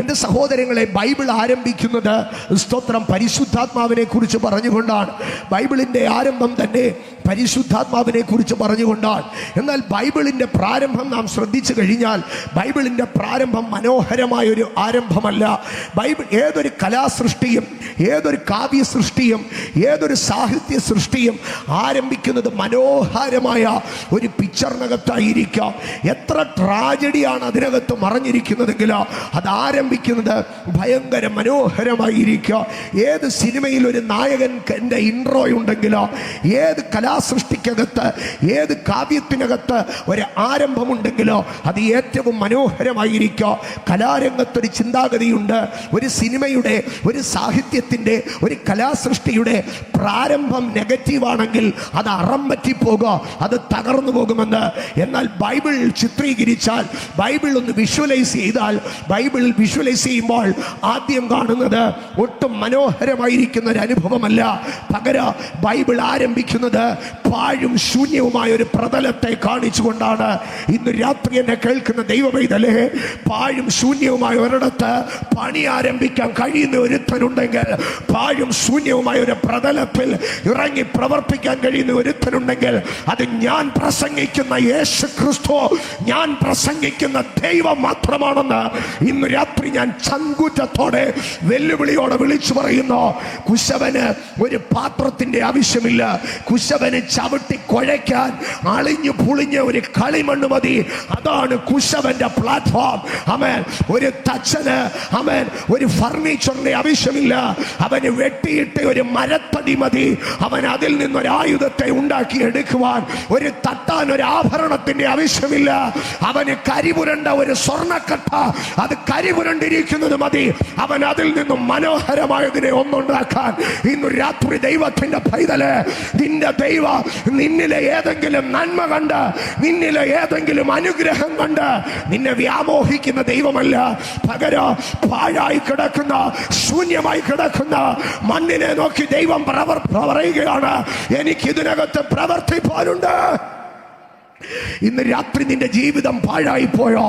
എൻ്റെ സഹോദരങ്ങളെ, ബൈബിൾ ആരംഭിക്കുന്നത് സ്തോത്രം പരിശുദ്ധാത്മാവിനെ കുറിച്ച് പറഞ്ഞുകൊണ്ടാണ്. ബൈബിളിൻ്റെ ആരംഭം തന്നെ പരിശുദ്ധാത്മാവിനെ കുറിച്ച് പറഞ്ഞുകൊണ്ടാണ്. എന്നാൽ ബൈബിളിൻ്റെ പ്രാരംഭം നാം ശ്രദ്ധിച്ചു കഴിഞ്ഞാൽ ബൈബിളിൻ്റെ പ്രാരംഭം മനോഹരമായൊരു ആരംഭമല്ല. ബൈബിൾ ഏതൊരു കലാസൃഷ്ടിയും, ഏതൊരു കാവ്യ സൃഷ്ടിയും, ഏതൊരു സാഹിത്യ സൃഷ്ടിയും ആരംഭിക്കുന്നത് മനോഹരമായ ഒരു പിക്ചറിനകത്തായിരിക്കാം. എത്ര ട്രാജഡിയാണ് അതിനകത്ത് മറഞ്ഞിരിക്കുന്നതെങ്കിൽ അത് ആരംഭിക്കുന്നത് ഭയങ്കര മനോഹരമായിരിക്കുക. ഏത് സിനിമയിൽ ഒരു നായകൻ്റെ ഇൻട്രോ ഉണ്ടെങ്കിലോ, ഏത് കലാസൃഷ്ടിക്കകത്ത്, ഏത് കാവ്യത്തിനകത്ത് ഒരു ആരംഭമുണ്ടെങ്കിലോ അത് ഏറ്റവും മനോഹരമായിരിക്കുക. കലാരംഗത്തൊരു ചിന്താഗതിയുണ്ട്. ഒരു സിനിമയുടെ, ഒരു സാഹിത്യത്തിൻ്റെ, ഒരു കലാസൃഷ്ടിയുടെ പ്രാരംഭം നെഗറ്റീവാണെങ്കിൽ അത് അറം പറ്റിപ്പോകുക, അത് തകർന്നു പോകുമെന്ന്. എന്നാൽ ബൈബിൾ ചിത്രീകരിച്ചാൽ, ബൈബിൾ ഒന്ന് വിഷ്വലൈസ് ചെയ്താൽ, ബൈബിളിൽ വിഷ്വലൈസ് ചെയ്യുമ്പോൾ ആദ്യം കാണുന്നത് ഒട്ടും മനോഹരമായിരിക്കുന്ന ഒരു അനുഭവമല്ല. പകരം ബൈബിൾ ആരംഭിക്കുന്നത് പാഴും ശൂന്യവുമായ ഒരു പ്രതലത്തെ കാണിച്ചുകൊണ്ടാണ്. ഇന്ന് രാത്രി എന്നെ കേൾക്കുന്ന ദൈവമൈതലേ, പാഴും ശൂന്യവുമായ ഒരിടത്ത് പണി ആരംഭിക്കാൻ കഴിയുന്ന ഒരുത്തനുണ്ടെങ്കിൽ, പാഴും ശൂന്യവുമായ ഒരു പ്രതലത്തിൽ ഇറങ്ങി പ്രവർത്തിക്കാൻ കഴിയുന്ന ഒരുത്തനുണ്ടെങ്കിൽ അത് ഞാൻ പ്രസംഗിക്കുന്ന യേശു ക്രിസ്തു, ഞാൻ പ്രസംഗിക്കുന്ന ദൈവം മാത്രമാണെന്ന് ഇന്ന് രാത്രി ഞാൻ ചങ്കൂറ്റത്തോടെ, വെല്ലുവിളിയോടെ വിളിച്ചു പറയുന്നു. കുശവന് ഒരു പാത്രത്തിന്റെ ആവശ്യമില്ല. കുശവന് ചവിട്ടി കുഴയ്ക്കാൻ അളിഞ്ഞു പുളിഞ്ഞ ഒരു കളിമണ്ണ് മതി. അതാണ് കുശവന്റെ പ്ലാറ്റ്ഫോം. അവൻ ഒരു തച്ചന്, അവൻ ഒരു ഫർണിച്ചറിന്റെ ആവശ്യമില്ല. അവന് വെട്ടിയിട്ട് ഒരു മരത്തടി മതി. അവൻ അതിൽ നിന്നൊരു ആയുധത്തെ ഉണ്ടാക്കി എടുക്കുവാൻ, ഒരു തട്ടാൻ ഒരു ആഭരണത്തിന്റെ ആവശ്യമില്ല. അവന് കരിപുരണ്ട ഒരു സ്വർണ്ണക്കട്ട, അത് കരിപുരണ്ടിരിക്കുന്നത് മതി. അവൻ അതിൽ നിന്നും മനോഹരമായതിനെ ഒന്നുണ്ടാക്കാൻ ഇന്ന് രാത്രി ദൈവത്തിന്റെ പൈതല്, നിന്റെ ദൈവം നിന്നിലെ ഏതെങ്കിലും നന്മ കണ്ട്, നിന്നിലെ ഏതെങ്കിലും അനുഗ്രഹം കണ്ട് നിന്നെ വ്യാമോഹിക്കുന്ന ദൈവമല്ല. പകരം പാഴായി കിടക്കുന്ന, ശൂന്യമായി കിടക്കുന്ന മണ്ണിനെ നോക്കി ദൈവം പറയുകയാണ്, എനിക്ക് ഇതിനകത്ത് പ്രവർത്തിപ്പാനുണ്ട്. ഇന്ന് രാത്രി നിന്റെ ജീവിതം പാഴായി പോയോ?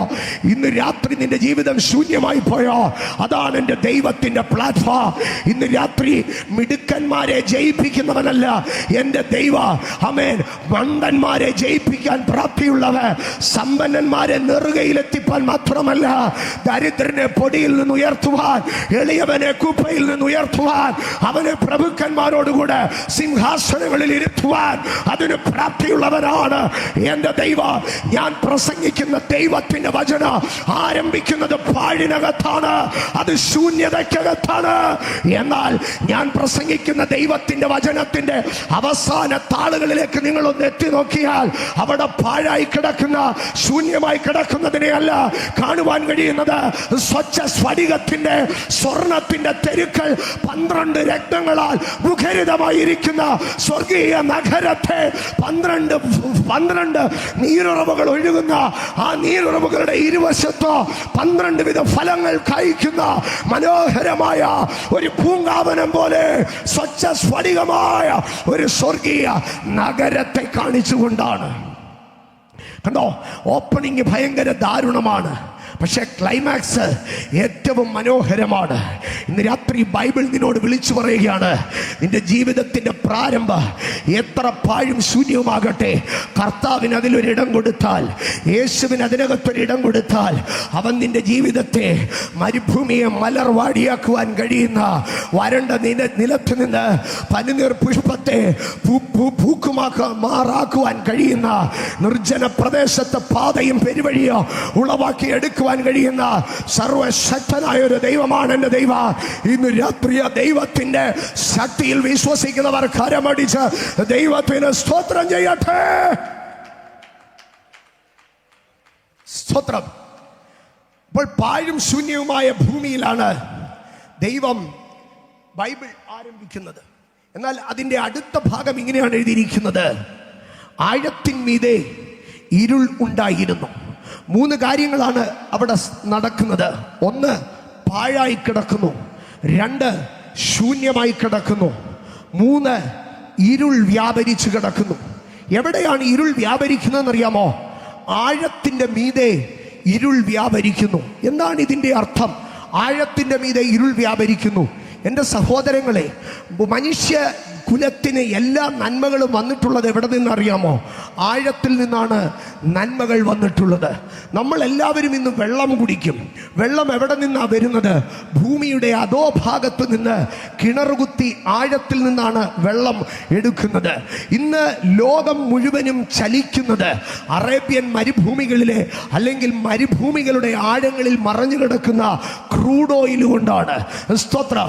ഇന്ന് രാത്രി നിന്റെ ജീവിതം ശൂന്യമായി പോയോ? അതാണ് എൻ്റെ ദൈവത്തിന്റെ പ്ലാറ്റ്ഫോം. ഇന്ന് രാത്രി മിടുക്കന്മാരെ ജയിപ്പിക്കുന്നവനല്ല എൻ്റെ ദൈവ. ആമേൻ. മണ്ടന്മാരെ ജയിപ്പിക്കാൻ പ്രാപ്തിയുള്ളവൻ, സമ്പന്നന്മാരെ നെറുകയിലെത്തിപ്പാൻ മാത്രമല്ല, ദരിദ്രനെ പൊടിയിൽ നിന്ന് ഉയർത്തുവാൻ, എളിയവനെ കുപ്പയിൽ നിന്ന് ഉയർത്തുവാൻ, അവനെ പ്രഭുക്കന്മാരോടുകൂടെ സിംഹാസനങ്ങളിൽ ഇരുത്തുവാൻ അതിന് പ്രാപ്തിയുള്ളവനാണ് എൻ്റെ ദൈവ. ഞാൻ പ്രസംഗിക്കുന്ന ദൈവത്തിന്റെ വചനം ആരംഭിക്കുന്നത് പാഴിനകത്താണ്, അത് ശൂന്യതയ്ക്കകത്താണ്. എന്നാൽ ഞാൻ പ്രസംഗിക്കുന്ന ദൈവത്തിന്റെ വചനത്തിന്റെ അവസാന താളുകളിലേക്ക് നിങ്ങളൊന്ന് എത്തി നോക്കിയാൽ അവിടെ പാഴായി കിടക്കുന്ന, ശൂന്യമായി കിടക്കുന്നതിനെ അല്ല കാണുവാൻ കഴിയുന്നത്. സ്വച്ഛ സ്ഫടികത്തിന്റെ, സ്വർണത്തിന്റെ തെരുക്കൾ 12 രത്നങ്ങളാൽ മുഖരിതമായിരിക്കുന്ന സ്വർഗീയ നഗരത്തെ 12 നീരുറവുകൾ ഒഴുകുന്ന, ആ നീരുറവുകളുടെ ഇരുവശത്തോ 12 വിധ ഫലങ്ങൾ കായ്ക്കുന്ന മനോഹരമായ ഒരു പൂങ്കാവനം പോലെ സ്വച്ഛ സ്ഫടികമായ ഒരു സ്വർഗീയ നഗരത്തെ കാണിച്ചുകൊണ്ടാണ്. കണ്ടോ, ഓപ്പണിംഗ് ഭയങ്കര ദാരുണമാണ്, പക്ഷെ ക്ലൈമാക്സ് ഏറ്റവും മനോഹരമാണ്. ഇന്ന് രാത്രി ബൈബിൾ നിന്നോട് വിളിച്ചു പറയുകയാണ്, നിന്റെ ജീവിതത്തിന്റെ പ്രാരംഭം എത്ര പാഴും ശൂന്യവുമാകട്ടെ, കർത്താവിന് അതിലൊരിടം കൊടുത്താൽ, യേശുവിന് അതിനകത്തൊരിടം കൊടുത്താൽ, അവൻ നിന്റെ ജീവിതത്തെ, മരുഭൂമിയെ മലർവാടിയാക്കുവാൻ കഴിയുന്ന, വരണ്ട നിലത്ത് നിന്ന് പനിനീർ പുഷ്പത്തെ പൂക്കുമാറാക്കുവാൻ കഴിയുന്ന, നിർജ്ജന പ്രദേശത്തെ പാതയും പെരുവഴിയോ ഉളവാക്കി എടുക്കുവാൻ കഴിയുന്ന സർവശക്തനായ ഒരു ദൈവമാണ് എൻ്റെ ദൈവ. ഇന്ന് രാത്രി ദൈവത്തിന്റെ ശക്തിയിൽ വിശ്വസിക്കുന്നവർ കരമടിച്ച് ദൈവത്തിന് സ്തോത്രം ചെയ്യട്ടെ. സ്തോത്രം. അപ്പോൾ പാഴും ശൂന്യവുമായ ഭൂമിയിലാണ് ദൈവം ബൈബിൾ ആരംഭിക്കുന്നത്. എന്നാൽ അതിൻ്റെ അടുത്ത ഭാഗം ഇങ്ങനെയാണ് എഴുതിയിരിക്കുന്നത്, ആഴത്തിന്മീതെ ഇരുൾ ഉണ്ടായിരുന്നു. 3 കാര്യങ്ങളാണ് അവിടെ നടക്കുന്നത്. 1, പാഴായി കിടക്കുന്നു. 2, ശൂന്യമായി കിടക്കുന്നു. 3, ഇരുൾ വ്യാപരിച്ചു കിടക്കുന്നു. എവിടെയാണ് ഇരുൾ വ്യാപരിക്കുന്നതെന്നറിയാമോ? ആഴത്തിന്റെ മീതെ ഇരുൾ വ്യാപരിക്കുന്നു. എന്താണ് ഇതിൻ്റെ അർത്ഥം? ആഴത്തിൻ്റെ മീതെ ഇരുൾ വ്യാപരിക്കുന്നു. എൻ്റെ സഹോദരങ്ങളെ, മനുഷ്യ കുലത്തിന് എല്ലാ നന്മകളും വന്നിട്ടുള്ളത് എവിടെ നിന്നറിയാമോ? ആഴത്തിൽ നിന്നാണ് നന്മകൾ വന്നിട്ടുള്ളത്. നമ്മളെല്ലാവരും ഇന്ന് വെള്ളം കുടിക്കും. വെള്ളം എവിടെ നിന്നാണ് വരുന്നത്? ഭൂമിയുടെ അധോ ഭാഗത്ത് നിന്ന് കിണറുകുത്തി ആഴത്തിൽ നിന്നാണ് വെള്ളം എടുക്കുന്നത്. ഇന്ന് ലോകം മുഴുവനും ചലിക്കുന്നത് അറേബ്യൻ മരുഭൂമികളിലെ അല്ലെങ്കിൽ മരുഭൂമികളുടെ ആഴങ്ങളിൽ മറഞ്ഞു കിടക്കുന്ന ക്രൂഡ് ഓയിൽ കൊണ്ടാണ്. സ്തോത്ര.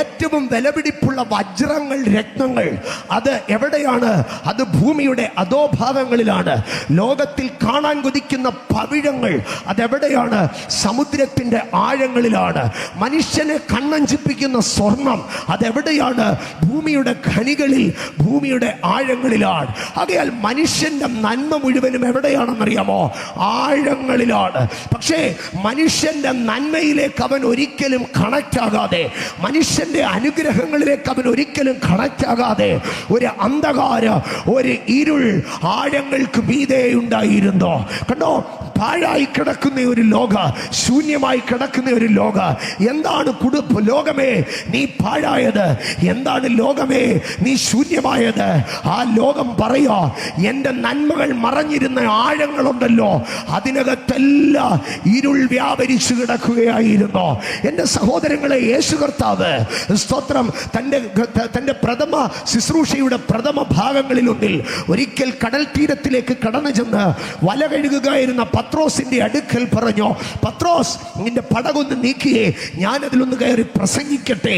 ഏറ്റവും വിലപിടിപ്പുള്ള വജ്രങ്ങൾ, രത്നങ്ങൾ അത് എവിടെയാണ്? അത് ഭൂമിയുടെ അധോഭാഗങ്ങളിലാണ്. ലോകത്തിൽ കാണാൻ കൊതിക്കുന്ന പവിഴങ്ങൾ അതെവിടെയാണ്? സമുദ്രത്തിന്റെ ആഴങ്ങളിലാണ്. മനുഷ്യനെ കണ്ണഞ്ചിപ്പിക്കുന്ന സ്വർണം അതെവിടെയാണ്? ഭൂമിയുടെ ഖനികളിൽ, ഭൂമിയുടെ ആഴങ്ങളിലാണ്. ആകയാൽ മനുഷ്യന്റെ നന്മ മുഴുവനും എവിടെയാണെന്നറിയാമോ? ആഴങ്ങളിലാണ്. പക്ഷേ മനുഷ്യന്റെ നന്മയിലേക്ക് അവൻ ഒരിക്കലും കണക്റ്റ് ആകാതെ, മനുഷ്യന്റെ അനുഗ്രഹങ്ങളിലേക്ക് അവൻ ഒരിക്കലും കണക്റ്റ് ആകാതെ ഒരു അന്ധകാര, ഒരു ഇരുൾ ആഴങ്ങൾക്ക് മീതെ ഉണ്ടായിരുന്നു. കണ്ടോ, പാഴായി കിടക്കുന്ന ഒരു ലോക, ശൂന്യമായി കിടക്കുന്ന ഒരു ലോക. എന്താണ് ലോകമേ നീ പാഴായത്? എന്താണ് ലോകമേ നീ ശൂന്യമായത്? ആ ലോകം പറയാ, എൻ്റെ നന്മകൾ മറഞ്ഞിരുന്ന ആഴങ്ങളുണ്ടല്ലോ, അതിനകത്തെല്ലാം ഇരുൾ വ്യാപരിച്ചു കിടക്കുകയായിരുന്നു. എൻ്റെ സഹോദരങ്ങളെ, യേശു കർത്താവ് സ്തോത്രം തൻ്റെ പ്രഥമ ശുശ്രൂഷയുടെ പ്രഥമ ഭാഗങ്ങളിലൊന്നിൽ ഒരിക്കൽ കടൽ തീരത്തിലേക്ക് കടന്നു ചെന്ന് വല കഴുകുകയായിരുന്ന പത്രോസിന്റെ അടുക്കൽ പറഞ്ഞു, പത്രോസ്, നിന്റെ പടകൊന്ന് നീക്കിയേ, ഞാനതിലൊന്ന് കയറി പ്രസംഗിക്കട്ടെ.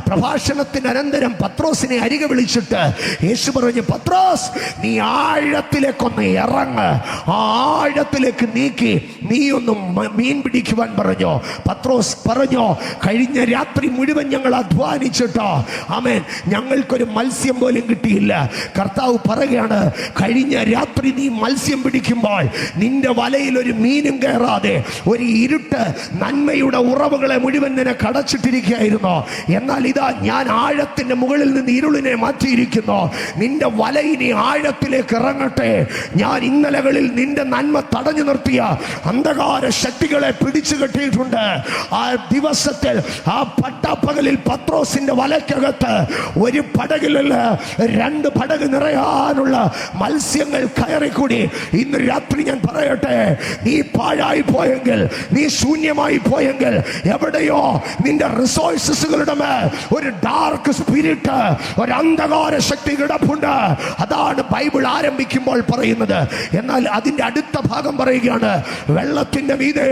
പ്രഭാഷണത്തിന് അനന്തരം പത്രോസിനെ അരികെ വിളിച്ചിട്ട് യേശു പറഞ്ഞു, പത്രോസ്, നീ ആഴത്തിലേക്കൊന്ന് ഇറങ്ങ്, ആ ആഴത്തിലേക്ക് നീക്കി നീ ഒന്നും മീൻ പിടിക്കുവാൻ പറഞ്ഞു. പത്രോസ് പറഞ്ഞു, കഴിഞ്ഞ രാത്രി മുഴുവൻ ഞങ്ങൾ അധ്വാനിച്ചിട്ടോ, ആമേൻ, ഞങ്ങൾക്കൊരു മത്സ്യം പോലും കിട്ടിയില്ല. കർത്താവ് പറയുകയാണ്, കഴിഞ്ഞ രാത്രി നീ മത്സ്യം പിടിക്കുമ്പോൾ നിന്റെ വലയിൽ ഒരു മീനും കയറാതെ ഒരു ഇരുട്ട് നന്മയുടെ ഉറവുകളെ മുഴുവൻ നിനക്ക് അടച്ചിട്ടിരിക്കുകയായിരുന്നു. എന്നാൽ ഇതാ ഞാൻ ആഴത്തിന്റെ മുകളിൽ നിന്ന് ഇരുളിനെ മാറ്റിയിരിക്കുന്നു. നിന്റെ വല ഇനി ആഴത്തിലേക്ക് ഇറങ്ങട്ടെ. ഞാൻ ഇന്നലകളിൽ നിന്റെ നന്മ തടഞ്ഞു നിർത്തിയ അന്ധകാര ശക്തികളെ പിടിച്ചു കെട്ടിയിട്ടുണ്ട്. ആ ദിവസത്തിൽ, ആ പട്ടാപ്പകലിൽ പത്രോസിന്റെ വലയ്ക്കകത്ത് ഒരു പടകിലല്ല 2 പടക് നിറയാനുള്ള മത്സ്യങ്ങൾ കയറിക്കൂടി. ഇന്ന് രാത്രി ഞാൻ പറയട്ടെ, നീ പാഴായി പോയെങ്കിൽ, നീ ശൂന്യമായി പോയെങ്കിൽ, എവിടെയോ നിന്റെ റിസോഴ്സസുകളുടെ മേൽ ഒരു ഡാർക്ക് സ്പിരിറ്റ്, ഒരു അന്ധകാര ശക്തി കിടപ്പുണ്ട്. അതാണ് ബൈബിൾ ആരംഭിക്കുമ്പോൾ പറയുന്നത്. എന്നാൽ അതിന്റെ അടുത്ത ഭാഗം പറയുകയാണ്, വെള്ളത്തിന്റെ മീതെ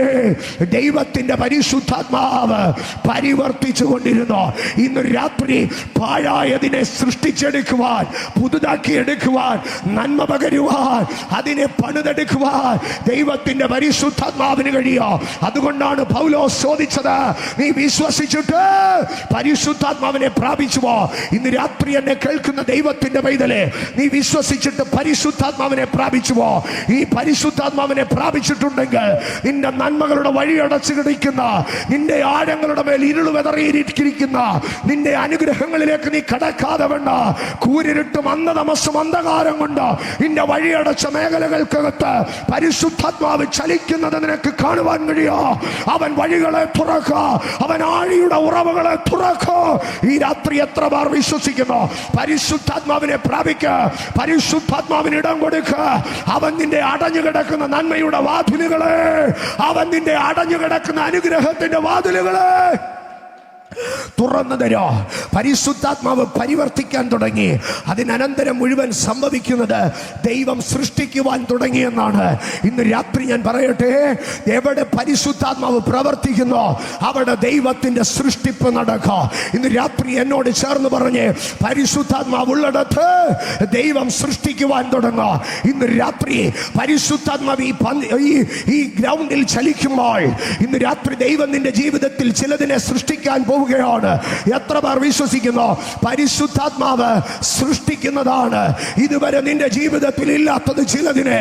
ദൈവത്തിന്റെ പരിശുദ്ധാത്മാവ് പരിവർത്തിച്ചു കൊണ്ടിരുന്നു. ഇന്ന് രാത്രി പാഴായതിനെ സൃഷ്ടിച്ചെടുക്കുവാൻ, പുതുതാക്കി എടുക്കുവാൻ, നന്മ പകരുവാൻ, അതിനെ പണിതെടുക്കുവാൻ ദൈവത്തിന്റെ പരിശുദ്ധാത്മാവിന് കഴിയോ. അതുകൊണ്ടാണ് പൗലോസ് ചോദിച്ചത്, നീ വിശ്വസിച്ചിട്ട് പരിശുദ്ധാത്മാവിനെ പ്രാപിച്ചുവോ? ഇന്ന് രാത്രി എന്നെ കേൾക്കുന്ന ദൈവത്തിന്റെ പൈതലേ, നീ വിശ്വസിച്ചിട്ട് പരിശുദ്ധാത്മാവിനെ പ്രാപിച്ചുവോ? ഈ പരിശുദ്ധാത്മാവിനെ പ്രാപിച്ചിട്ടുണ്ടെങ്കിൽ നിന്റെ നന്മകളുടെ വഴി അടച്ചു കിടക്കുന്ന, നിന്റെ ആഴങ്ങളുടെ മേൽ ഇരുൾ വെതറിയിരിക്കുന്ന നിന്റെ അനുഗ്രഹങ്ങളിലേക്ക് നീ കടക്കാതെ വേണ്ട. കൂരിരുട്ടും അന്ധതമസ്സും അന്ധകാരം കൊണ്ട് നിന്റെ വഴിയടച്ച മേഖലകൾക്കകത്ത് പരിശുദ്ധാത്മാവ് ചലിക്കുന്നത് നിനക്ക് കാണുവാൻ കഴിയോ? അവൻ വഴികളെ തുറക്കുക, അവൻ ആഴിയുടെ ഉറവുകളെ തുറക്കുക. ഈ രാത്രി എത്ര പേർ വിശ്വസിക്കുന്നു? പരിശുദ്ധാത്മാവിനെ പ്രാപിക്കുക, പരിശുദ്ധാത്മാവിന് ഇടം കൊടുക്കുക. അവൻ നിന്റെ അടഞ്ഞു കിടക്കുന്ന നന്മയുടെ വാതിലുകളെ, അവൻ നിന്റെ അടഞ്ഞു കിടക്കുന്ന അനുഗ്രഹത്തിന്റെ വാതിലുകളെ തുറന്നു തരോ. പരിശുദ്ധാത്മാവ് പരിവർത്തിക്കാൻ തുടങ്ങി. അതിനന്തരം മുഴുവൻ സംഭവിക്കുന്നത് ദൈവം സൃഷ്ടിക്കുവാൻ തുടങ്ങിയെന്നാണ്. ഇന്ന് രാത്രി ഞാൻ പറയട്ടെ, എവിടെ പരിശുദ്ധാത്മാവ് പ്രവർത്തിക്കുന്നോ അവിടെ ദൈവത്തിന്റെ സൃഷ്ടിപ്പ് നടക്കുക. ഇന്ന് രാത്രി എന്നോട് ചേർന്ന് പറഞ്ഞ്, പരിശുദ്ധാത്മാവ് ഉള്ളിടത്ത് ദൈവം സൃഷ്ടിക്കുവാൻ തുടങ്ങുക. ഇന്ന് രാത്രി പരിശുദ്ധാത്മാവ് ഈ ഗ്രൗണ്ടിൽ ചലിക്കുമ്പോൾ, ഇന്ന് രാത്രി ദൈവം നിന്റെ ജീവിതത്തിൽ ചിലതിനെ സൃഷ്ടിക്കാൻ പോകും. പോവുകയാണ്. എത്ര പേർ വിശ്വസിക്കുന്നു? പരിശുദ്ധാത്മാവ് സൃഷ്ടിക്കുന്നതാണ്. ഇതുവരെ നിന്റെ ജീവിതത്തിൽ ഇല്ലാത്തത് ചിലതിനെ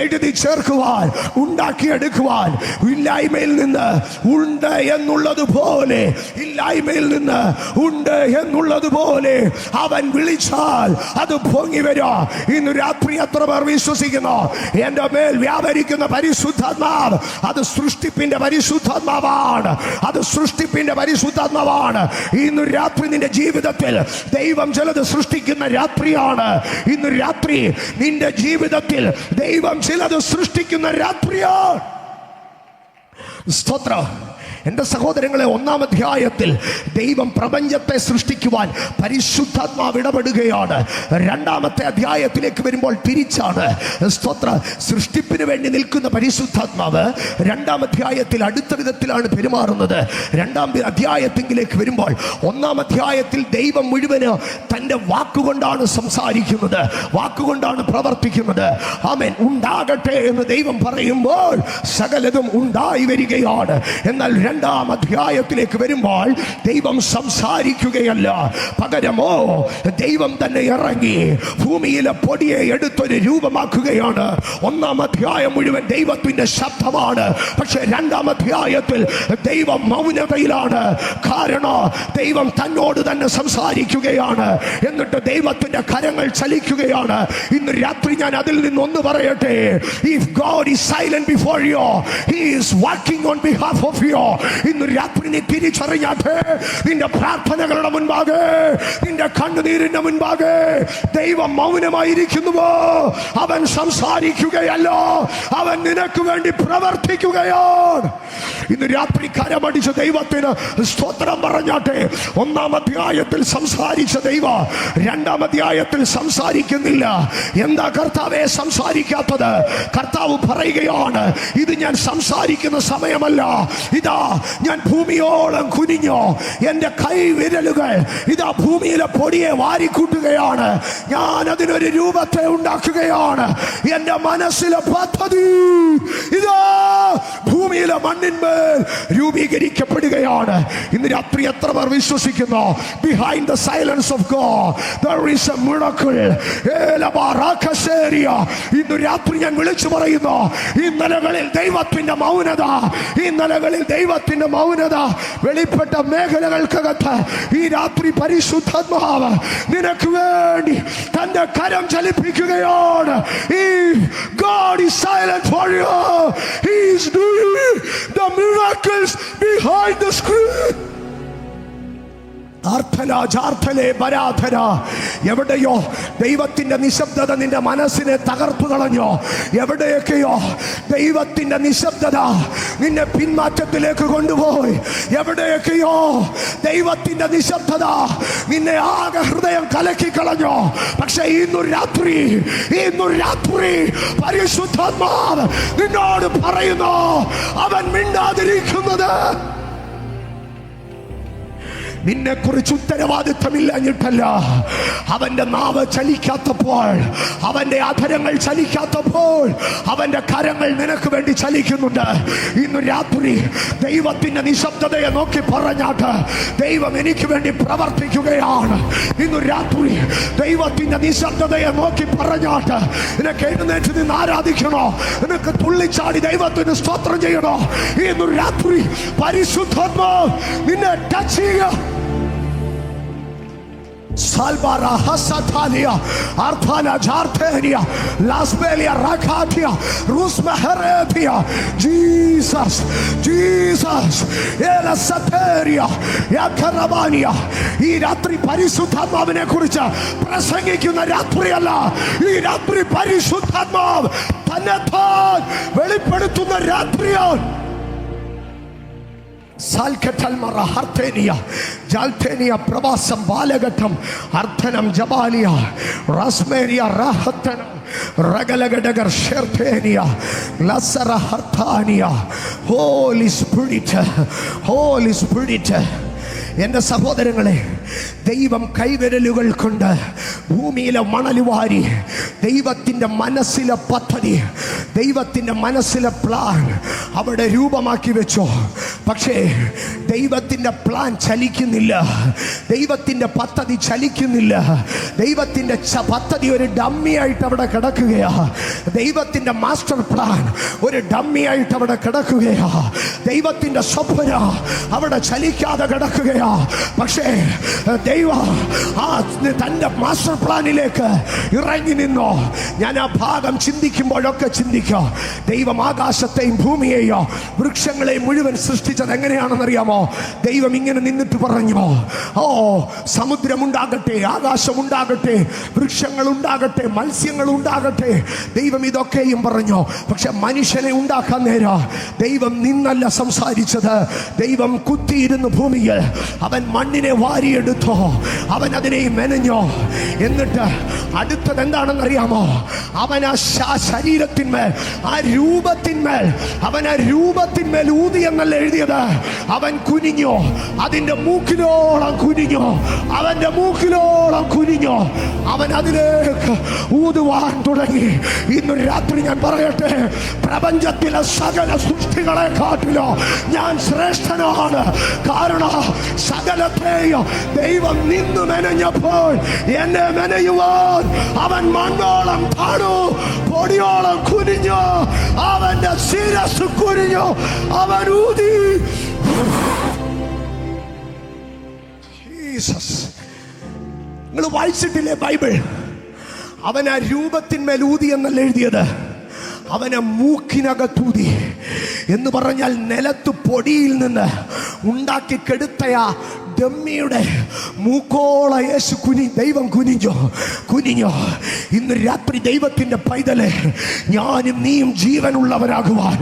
എഴുതി ചേർക്കുവാൻ, ഉണ്ടാക്കിയെടുക്കുവാൻ, ഇല്ലായ്മയിൽ നിന്ന് ഉണ്ട് എന്നുള്ളതുപോലെ, ഇല്ലായ്മയിൽ നിന്ന് ഉണ്ട് എന്നുള്ളതുപോലെ അവൻ വിളിച്ചാൽ അത് പൊങ്ങി വരാ. ഇന്ന് രാത്രി എത്ര പേർ വിശ്വസിക്കുന്നു? എന്റെ മേൽ വ്യാപരിക്കുന്ന പരിശുദ്ധാത്മാവ് അത് സൃഷ്ടിപ്പിന്റെ പരിശുദ്ധാത്മാവാണ്. അത് സൃഷ്ടിപ്പിന്റെ പരിശുദ്ധാത്മാവാണ്. ഇന്ന് രാത്രി നിന്റെ ജീവിതത്തിൽ ദൈവം ചിലത് സൃഷ്ടിക്കുന്ന രാത്രിയാണ്. ഇന്ന് രാത്രി നിന്റെ ജീവിതത്തിൽ ദൈവം ചിലത് സൃഷ്ടിക്കുന്ന രാത്രിയാണ്. സ്തോത്രം. എൻ്റെ സഹോദരങ്ങളെ, 1-ാം അധ്യായത്തിൽ ദൈവം പ്രപഞ്ചത്തെ സൃഷ്ടിക്കുവാൻ പരിശുദ്ധാത്മാവ് ഇടപെടുകയാണ്. 2-ാമത്തെ അധ്യായത്തിലേക്ക് വരുമ്പോൾ തിരിച്ചാണ്. സ്തോത്ര. സൃഷ്ടിപ്പിന് വേണ്ടി നിൽക്കുന്ന പരിശുദ്ധാത്മാവ് 2-ാം അധ്യായത്തിൽ അടുത്ത വിധത്തിലാണ് പെരുമാറുന്നത്. 2-ാം അധ്യായത്തിലേക്ക് വരുമ്പോൾ 1-ാം അധ്യായത്തിൽ ദൈവം മുഴുവന് തൻ്റെ വാക്കുകൊണ്ടാണ് സംസാരിക്കുന്നത്, വാക്കുകൊണ്ടാണ് പ്രവർത്തിക്കുന്നത്. ആമേൻ. ഉണ്ടാകട്ടെ എന്ന് ദൈവം പറയുമ്പോൾ സകലതും ഉണ്ടായി വരികയാണ്. എന്നാൽ 2-ാം അധ്യായത്തിലേക്ക് വരുമ്പോൾ ദൈവം സംസാരിക്കുകയല്ല, പകരമോ ദൈവം തന്നെ ഇറങ്ങി ഭൂമിയിലെ പൊടിയെ എടുത്തൊരു രൂപമാക്കുകയാണ്. 1-ാം അധ്യായം മുഴുവൻ ദൈവത്തിന്റെ ശബ്ദമാണ്. പക്ഷെ 2-ാം അധ്യായത്തിൽ ദൈവം മൗനതയിലാണ്. കാരണം ദൈവം തന്നോട് തന്നെ സംസാരിക്കുകയാണ്. എന്നിട്ട് ദൈവത്തിന്റെ കരങ്ങൾ ചലിക്കുകയാണ്. ഇന്ന് രാത്രി ഞാൻ അതിൽ നിന്നൊന്ന് പറയട്ടെ. If God is silent before you, He is working on behalf of you. ഇന്ന് രാത്രി നീ തിരിച്ചറിഞ്ഞാട്ടെ, നിന്റെ പ്രാർത്ഥനകളുടെ മുൻപാകെ, നിന്റെ കണ്ണുനീരിന്റെ മുൻപാകെ ദൈവം മൗനമായിരിക്കുന്നുവോ? അവൻ സംസാരിക്കുകയല്ല, അവൻ നിനക്ക് വേണ്ടി പ്രവർത്തിക്കുകയാണ്. ഇന്ന് രാത്രി കരമടിച്ച ദൈവത്തിന് സ്തോത്രം പറഞ്ഞാട്ടെ. 1-ാം അധ്യായത്തിൽ സംസാരിച്ച ദൈവം 2-ാം അധ്യായത്തിൽ സംസാരിക്കുന്നില്ല. എന്താ കർത്താവേ സംസാരിക്കാത്തത്? കർത്താവ് പറയുകയാണ്, ഇത് ഞാൻ സംസാരിക്കുന്ന സമയമല്ല. ഇതാ ഞാൻ ഭൂമിയോളം കുനിഞ്ഞോ, എന്റെ കൈ വിരലുകൾ ഇതാ ഭൂമിയിലെ പൊടിയെ വാരിക്കൂട്ടുകയാണ്. ഞാൻ അതിനൊരു രൂപത്തെ ഉണ്ടാക്കുകയാണ്. എന്റെ മനസ്സിലെ പദ്ധതി ഇതാ ഭൂമിയിലെ മണ്ണിന്മേൽ രൂപീകരിക്കപ്പെടുകയാണ്. ഇന്ന് രാത്രി എത്ര പേർ വിശ്വസിക്കുന്നു? Behind the silence of God there is a miracle. ഇന്ന് രാത്രി ഞാൻ വിളിച്ചു പറയുന്നു, ഈ നിലകളിൽ ദൈവത്തിന്റെ മൗനത, ഈ നിലകളിൽ ദൈവത്തിന്റെ മൗനത വെളിപ്പെട്ട മേഖലകൾക്കകത്ത് ഈ രാത്രി പരിശുദ്ധാത്മാവ് നിനക്ക് വേണ്ടി തന്റെ കരം ചലിപ്പിക്കുകയാണ്. If God is silent for you, He is doing the miracles behind the screen. എവിടെയോ ദൈവത്തിന്റെ നിശബ്ദത നിന്റെ മനസ്സിനെ തകർത്തു കളഞ്ഞോ? എവിടെയൊക്കെയോ ദൈവത്തിന്റെ നിശബ്ദത നിന്നെ പിന്മാറ്റത്തിലേക്ക് കൊണ്ടുപോയി. എവിടെയൊക്കെയോ ദൈവത്തിന്റെ നിശബ്ദത നിന്നെ ആകെ ഹൃദയം കലക്കി കളഞ്ഞോ? പക്ഷെ ഇന്നു രാത്രി പരിശുദ്ധാത്മാവ് നിന്നോട് പറയുന്നു, അവൻ മിണ്ടാതിരിക്കുന്നത് നിന്നെ കുറിച്ച് ഉത്തരവാദിത്തമില്ലഞ്ഞിട്ടല്ല. അവന്റെ നാവ് ചലിക്കാത്തപ്പോൾ, അവന്റെ അധരങ്ങൾ ചലിക്കാത്തപ്പോൾ അവന്റെ കരങ്ങൾ നിനക്ക് വേണ്ടി ചലിക്കുന്നുണ്ട്. ഇന്ന് രാത്രി ദൈവത്തിന്റെ നിശബ്ദതയെ നോക്കി പറഞ്ഞാട്ട് ദൈവം എനിക്ക് വേണ്ടി പ്രവർത്തിക്കുകയാണ്. ഇന്ന് രാത്രി ദൈവത്തിന്റെ നിശബ്ദതയെ നോക്കി പറഞ്ഞാട്ട് നിനക്ക് എഴുന്നേറ്റ് നിന്ന് ആരാധിക്കണോ? നിനക്ക് തുള്ളിച്ചാടി ദൈവത്തിന് സ്തോത്രം ചെയ്യണോ? ഇന്ന് രാത്രി പരിശുദ്ധാത്മാവ് നിന്നെ ടച്ച് ചെയ്യുക. Salvara Hasatalia Arthana Jartenia Lasbelia Rakatia Rusmaheretia Jesus Ela Sateria Yakaravania. ഈ രാത്രി പരിശുദ്ധാത്മാവിനെ കുറിച്ച് പ്രസംഗിക്കുന്ന രാത്രിയല്ല. ഈ രാത്രി പരിശുദ്ധാത്മാവ് തന്നെ വെളിപ്പെടുത്തുന്ന രാത്രിയാണ്. പ്രവാസം ബാലഘട്ടം അർത്ഥനം ജബാലിയ റസ്മേരിയ റഹത്തനം റഗലഗഡഗർ ഷെർത്തേനിയ ലസറ ഹർത്താനിയ. ഹോളി സ്പിരിറ്റ് എൻ്റെ സഹോദരങ്ങളെ, ദൈവം കൈവിരലുകൾ കൊണ്ട് ഭൂമിയിലെ മണൽ വാരി ദൈവത്തിൻ്റെ മനസ്സിലെ പദ്ധതി, ദൈവത്തിൻ്റെ മനസ്സിലെ പ്ലാൻ അവിടെ രൂപമാക്കി വെച്ചോ. പക്ഷേ ദൈവത്തിൻ്റെ പ്ലാൻ ചലിക്കുന്നില്ല, ദൈവത്തിൻ്റെ പദ്ധതി ചലിക്കുന്നില്ല. ദൈവത്തിൻ്റെ പദ്ധതി ഒരു ഡമ്മിയായിട്ട് അവിടെ കിടക്കുകയാ. ദൈവത്തിൻ്റെ മാസ്റ്റർ പ്ലാൻ ഒരു ഡമ്മിയായിട്ട് അവിടെ കിടക്കുകയാ. ദൈവത്തിൻ്റെ സ്വപ്ന അവിടെ ചലിക്കാതെ കിടക്കുകയാ. പക്ഷേ ദൈവം തൻ്റെ മാസ്റ്റർ പ്ലാനിലേക്ക് ഇറങ്ങി നിന്നോ. ഞാൻ ആ ഭാഗം ചിന്തിക്കുമ്പോഴൊക്കെ ചിന്തിക്കാം, ദൈവം ആകാശത്തെയും ഭൂമിയെയോ വൃക്ഷങ്ങളെയും മുഴുവൻ സൃഷ്ടിച്ചത് എങ്ങനെയാണെന്നറിയാമോ? ദൈവം ഇങ്ങനെ നിന്നിട്ട് പറഞ്ഞു, ഓ സമുദ്രമുണ്ടാകട്ടെ, ആകാശമുണ്ടാകട്ടെ, വൃക്ഷങ്ങൾ ഉണ്ടാകട്ടെ, മത്സ്യങ്ങൾ ഉണ്ടാകട്ടെ. ദൈവം ഇതൊക്കെയും പറഞ്ഞു. പക്ഷെ മനുഷ്യനെ ഉണ്ടാക്കാൻ നേരം ദൈവം നിന്നല്ല സംസാരിച്ചത്. ദൈവം കുത്തിയിരുന്ന് ഭൂമിയിൽ അവൻ മണ്ണിനെ വാരിയെടുത്തോ, അവൻ അതിനെ മെനഞ്ഞോ. എന്നിട്ട് അടുത്തത് എന്താണെന്നറിയാമോ? അവൻ ആ ശരീരത്തിന്മേൽ, ആ രൂപത്തിന്മേൽ, അവൻ ആ രൂപത്തിന്മേൽ ഊതി എന്നല്ല എഴുതിയത്. അവൻ കുനിഞ്ഞോ, അതിന്റെ മൂക്കിലോളം കുനിഞ്ഞോ, അവന്റെ മൂക്കിലോളം കുനിഞ്ഞോ. അവൻ അതിലേക്ക് ഊതുവാൻ തുടങ്ങി. ഇന്ന് രാത്രി ഞാൻ പറയട്ടെ, പ്രപഞ്ചത്തിലെ സകല സൃഷ്ടികളെ കാട്ടിലോ ഞാൻ ശ്രേഷ്ഠനാണ്. കാരണം സകലത്തെയും ദൈവം നിന്ന് മെനഞ്ഞപ്പോൾ എന്നെ മെനയുവാൻ അവൻ മണ്ണോളം താണു, പൊടിയോളം കുനിഞ്ഞു, അവന്റെ ശിരസ് കുനിഞ്ഞു, അവൻ ഊതി. നിങ്ങൾ വായിച്ചിട്ടില്ലേ ബൈബിൾ? അവൻ ആ രൂപത്തിന്മേൽ ഊതി എന്നല്ല എഴുതിയത്, അവനെ മൂക്കിനകത്തൂതി. എന്ന് പറഞ്ഞാൽ നിലത്ത് പൊടിയിൽ നിന്ന് ഉണ്ടാക്കി കെടുത്തയാ ഡമ്മിയുടെ മൂക്കോള യേശു ദൈവം കുനിഞ്ഞോ. ഇന്ന് രാത്രി ദൈവത്തിന്റെ പൈതലെ, ഞാനും നീയും ജീവനുള്ളവരാകുവാൻ,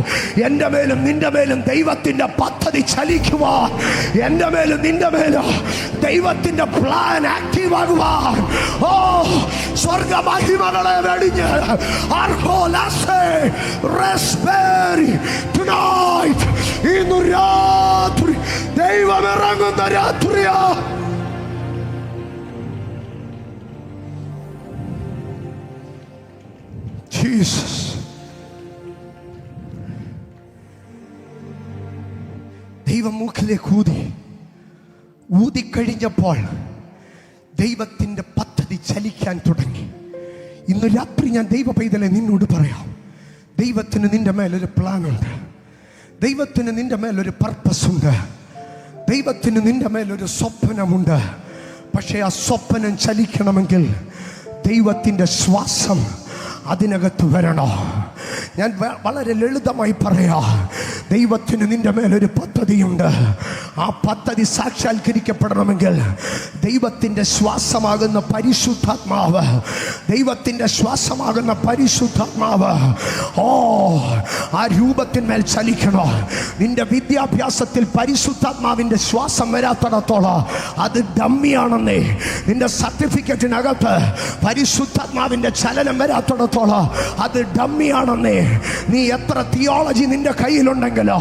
എൻ്റെ മേലും നിന്റെ മേലും ദൈവത്തിന്റെ പദ്ധതി ചലിക്കുവാൻ, എൻ്റെ മേലും നിന്റെ മേലും ദൈവത്തിന്റെ പ്ലാൻ ആക്റ്റീവ് ആകുവാൻ, ഓ സ്വർഗ മഹിമകളെ വെടിഞ്ഞ് ഇന്നു രാത്രി ദൈവം ഇറങ്ങുന്ന രാത്രിയാ. ജീസസ്. ദൈവം മൂക്കിലേക്ക് ഊതിക്കഴിഞ്ഞപ്പോൾ ദൈവത്തിന്റെ പദ്ധതി ചലിക്കാൻ തുടങ്ങി. ഇന്ന് രാത്രി ഞാൻ ദൈവ പൈതലെ നിന്നോട് പറയാം, ദൈവത്തിന് നിന്റെ മേലൊരു പ്ലാനുണ്ട്, ദൈവത്തിന് നിന്റെ മേലൊരു പർപ്പസ് ഉണ്ട്, ദൈവത്തിന് നിന്റെ മേലൊരു സ്വപ്നമുണ്ട്. പക്ഷേ ആ സ്വപ്നം ചലിക്കണമെങ്കിൽ ദൈവത്തിൻ്റെ ശ്വാസം അതിനകത്ത് വരണോ. ഞാൻ വളരെ ലളിതമായി പറയാം, ദൈവത്തിന് നിന്റെ മേലൊരു പദ്ധതിയുണ്ട്. ആ പദ്ധതി സാക്ഷാത്കരിക്കപ്പെടണമെങ്കിൽ ദൈവത്തിൻ്റെ ശ്വാസമാകുന്ന പരിശുദ്ധാത്മാവ്, ദൈവത്തിൻ്റെ ശ്വാസമാകുന്ന പരിശുദ്ധാത്മാവ് ആ രൂപത്തിന്മേൽ ചലിക്കണോ. നിന്റെ വിദ്യാഭ്യാസത്തിൽ പരിശുദ്ധാത്മാവിൻ്റെ ശ്വാസം വരാത്തിടത്തോളം അത് ഡമ്മിയാണെന്നേ. നിന്റെ സർട്ടിഫിക്കറ്റിനകത്ത് പരിശുദ്ധാത്മാവിൻ്റെ ചലനം വരാത്തിടത്തോളം അത് ഡമ്മിയാണെന്നേ. നീ എത്ര തിയോളജി നിന്റെ കയ്യിലുണ്ടെങ്കിലോ,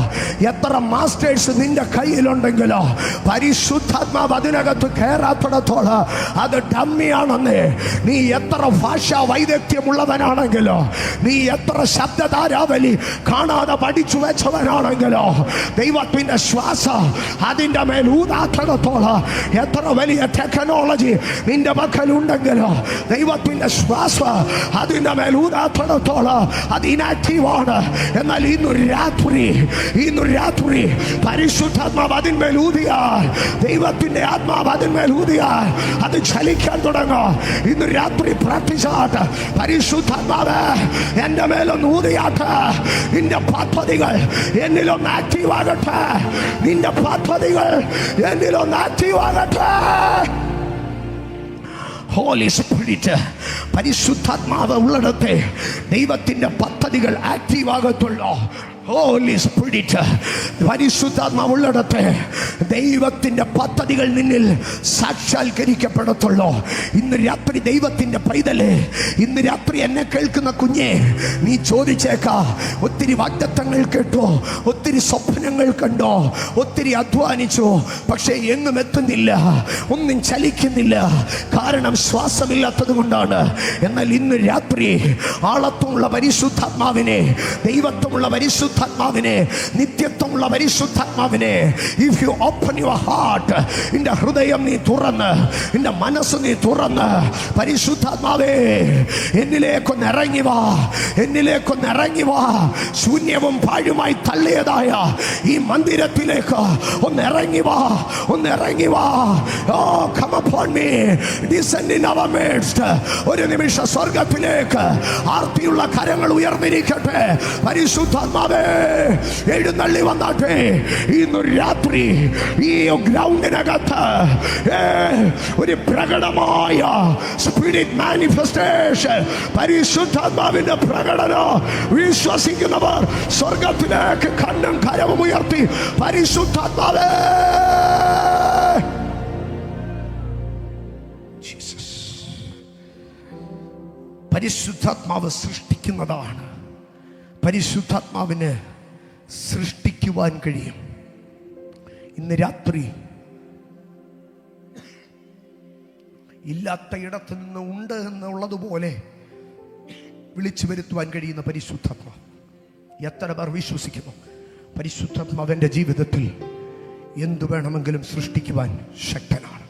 എത്ര മാസ്റ്റേഴ്സ് നിന്റെ കയ്യിലുണ്ടെങ്കിലോ, പരിശുദ്ധാത്മാവ് അതിനകത്ത് കയറാത്തിടത്തോളം അത് ഡമ്മിയാണെന്നേ. നീ എത്ര ഭാഷാ വൈദഗ്ധ്യമുള്ളവനാണെങ്കിലോ, നീ എത്ര ശബ്ദധാരാവലി കാണാതെ പഠിച്ചു വെച്ചവനാണെങ്കിലോ, ദൈവത്തിന്റെ ശ്വാസം അതിൻ്റെ മേൽ ഊതാത്തിടത്തോളം, എത്ര വലിയ ടെക്നോളജി നിന്റെ മക്കളുണ്ടെങ്കിലോ, ദൈവത്തിന്റെ ശ്വാസം അതിൻ്റെ മേൽ ഊതാത്തിടത്തോളം അത് ഇനാക്റ്റീവാണ്. എന്നാൽ ഇന്നു രാത്രി പരിശുദ്ധാത്മാവ് അതിന്മേൽ ഊതിയാൽ, ദൈവത്തിന്റെ ആത്മാവ് അതിന്മേൽ ഊതിയാൽ അത് ചലിക്കാൻ തുടങ്ങും. ഇന്ന് രാത്രി പ്രാർത്ഥിച്ചാട്ട്, പരിശുദ്ധാത്മാവ് എൻ്റെ മേലൊന്ന് ഊതിയാട്ട്, നിന്റെ പദ്ധതികൾ എന്നിലൊന്ന് ആക്റ്റീവ് ആകട്ടെ, നിന്റെ പദ്ധതികൾ എന്നിലൊന്ന് ആക്റ്റീവ് ആകട്ടെ. ഹോളി സ്പിരിറ്റ്, പരിശുദ്ധാത്മാവ് ഉള്ളിടത്തെ ദൈവത്തിന്റെ പദ്ധതികൾ ആക്റ്റീവ് ആകത്തുള്ളൂ. ഹോളി സ്പിരിറ്റ്, പരിശുദ്ധാത്മാവുള്ളിടത്ത് ദൈവത്തിന്റെ പദ്ധതികൾ നിന്നിൽ സാക്ഷാത്കരിക്കപ്പെടത്തുള്ളൂ. ഇന്ന് രാത്രി ദൈവത്തിന്റെ പൈതലേ, ഇന്ന് രാത്രി എന്നെ കേൾക്കുന്ന കുഞ്ഞെ, നീ ചോദിച്ചേക്കാ, ഒത്തിരി വാഗ്ദത്തങ്ങൾ കേട്ടോ, ഒത്തിരി സ്വപ്നങ്ങൾ കണ്ടോ, ഒത്തിരി അധ്വാനിച്ചു, പക്ഷേ എങ്ങും എത്തുന്നില്ല, ഒന്നും ചലിക്കുന്നില്ല, കാരണം ശ്വാസമില്ലാത്തത് കൊണ്ടാണ്. എന്നാൽ ഇന്ന് രാത്രി ആളത്വമുള്ള പരിശുദ്ധാത്മാവിനെ, ദൈവത്വമുള്ള പരിശുദ്ധാത്മാവിനെ, നിത്യത്വമുള്ള പരിശുദ്ധാത്മാവിനെ, if you open your heart, നിന്റെ ഹൃദയം നീ തുറന്ന്, നിന്റെ മനസ്സ് നീ തുറന്ന്, പരിശുദ്ധാത്മാവേ എന്നിലേക്കൊന്ന് ഇറങ്ങി വാ, എന്നിലേക്കൊന്ന് ഇറങ്ങി വാ, ശൂന്യവും പാഴുമായി തള്ളിയതായ ഈ മന്ദിരത്തിലേക്ക് ഒന്ന് ഇറങ്ങി വാ, ഒന്ന് ഇറങ്ങി വാ. Oh, come upon me, descend in our midst. ഒരു നിമിഷം സ്വർഗത്തിലേക്ക് ആർത്തിയുള്ള കരങ്ങൾ ഉയർന്നിരിക്കട്ടെ. പരിശുദ്ധാത്മാവേ എഴുന്നള്ളി വന്നാട്ടെ. ഇന്ന് രാത്രി ഈ ഗ്രൗണ്ടിനകത്ത് ഒരു പ്രകടമായ സ്പിരിറ്റ് മാനിഫെസ്റ്റേഷൻ, പരിശുദ്ധാത്മാവിന്റെ പ്രകടനം വിശ്വസിക്കുന്നവർ സ്വർഗത്തിലേക്ക് കണ്ണും കരവും ഉയർത്തി പരിശുദ്ധാത്മാവേ. പരിശുദ്ധാത്മാവ് സൃഷ്ടിക്കുന്നതാണ്. പരിശുദ്ധാത്മാവിന് സൃഷ്ടിക്കുവാൻ കഴിയും. ഇന്ന് രാത്രി ഇല്ലാത്ത ഇടത്തു നിന്ന് ഉണ്ട് എന്നുള്ളതുപോലെ വിളിച്ചു വരുത്തുവാൻ കഴിയുന്ന പരിശുദ്ധാത്മാവ് എത്ര പേർ വിശ്വസിക്കുന്നു? പരിശുദ്ധാത്മാവിൻ്റെ ജീവിതത്തിൽ എന്തു വേണമെങ്കിലും സൃഷ്ടിക്കുവാൻ ശക്തനാണ്.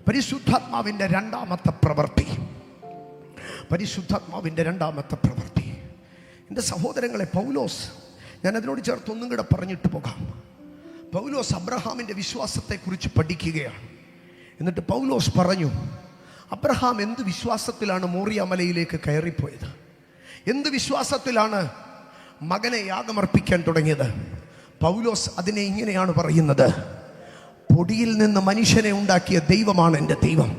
പരിശുദ്ധാത്മാവിൻ്റെ രണ്ടാമത്തെ പ്രവൃത്തി, പരിശുദ്ധാത്മാവിൻ്റെ രണ്ടാമത്തെ പ്രവൃത്തി, എൻ്റെ സഹോദരങ്ങളെ, പൗലോസ്, ഞാൻ അതിനോട് ചേർത്ത് ഒന്നും കൂടെ പറഞ്ഞിട്ട് പോകാം. പൗലോസ് അബ്രഹാമിൻ്റെ വിശ്വാസത്തെക്കുറിച്ച് പഠിക്കുകയാണ്. എന്നിട്ട് പൗലോസ് പറഞ്ഞു, അബ്രഹാം എന്ത് വിശ്വാസത്തിലാണ് മോറിയ മലയിലേക്ക് കയറിപ്പോയത്? എന്ത് വിശ്വാസത്തിലാണ് മകനെ യാഗമർപ്പിക്കാൻ തുടങ്ങിയത്? പൗലോസ് അതിനെ ഇങ്ങനെയാണ് പറയുന്നത്: പൊടിയിൽ നിന്ന് മനുഷ്യനെ ഉണ്ടാക്കിയ ദൈവമാണ് എൻ്റെ ദൈവം.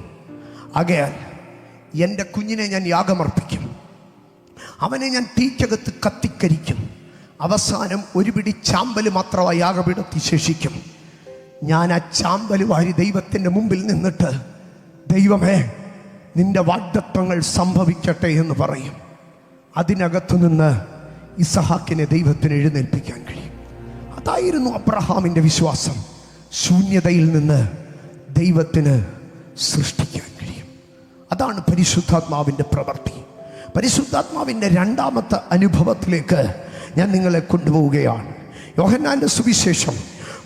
ആകയാൽ എൻ്റെ കുഞ്ഞിനെ ഞാൻ യാഗമർപ്പിക്കും, അവനെ ഞാൻ തീക്കകത്ത് കത്തിക്കരിക്കും, അവസാനം ഒരു പിടി ചാമ്പല് മാത്രമായി യാഗപീഠത്തിൽ ശേഷിക്കും. ഞാൻ ആ ചാമ്പല് വാരി ദൈവത്തിൻ്റെ മുമ്പിൽ നിന്നിട്ട്, ദൈവമേ നിന്റെ വാഗ്ദത്തങ്ങൾ സംഭവിക്കട്ടെ എന്ന് പറയും. അതിനകത്തു നിന്ന് ഇസഹാക്കിനെ ദൈവത്തിന് എഴുന്നേൽപ്പിക്കാൻ കഴിയും. അതായിരുന്നു അബ്രഹാമിൻ്റെ വിശ്വാസം. ശൂന്യതയിൽ നിന്ന് ദൈവത്തിന് സൃഷ്ടിക്കാൻ കഴിയും. അതാണ് പരിശുദ്ധാത്മാവിൻ്റെ പ്രവൃത്തി. പരിശുദ്ധാത്മാവിൻ്റെ രണ്ടാമത്തെ അനുഭവത്തിലേക്ക് ഞാൻ നിങ്ങളെ കൊണ്ടുപോവുകയാണ്. യോഹന്നാൻ്റെ സുവിശേഷം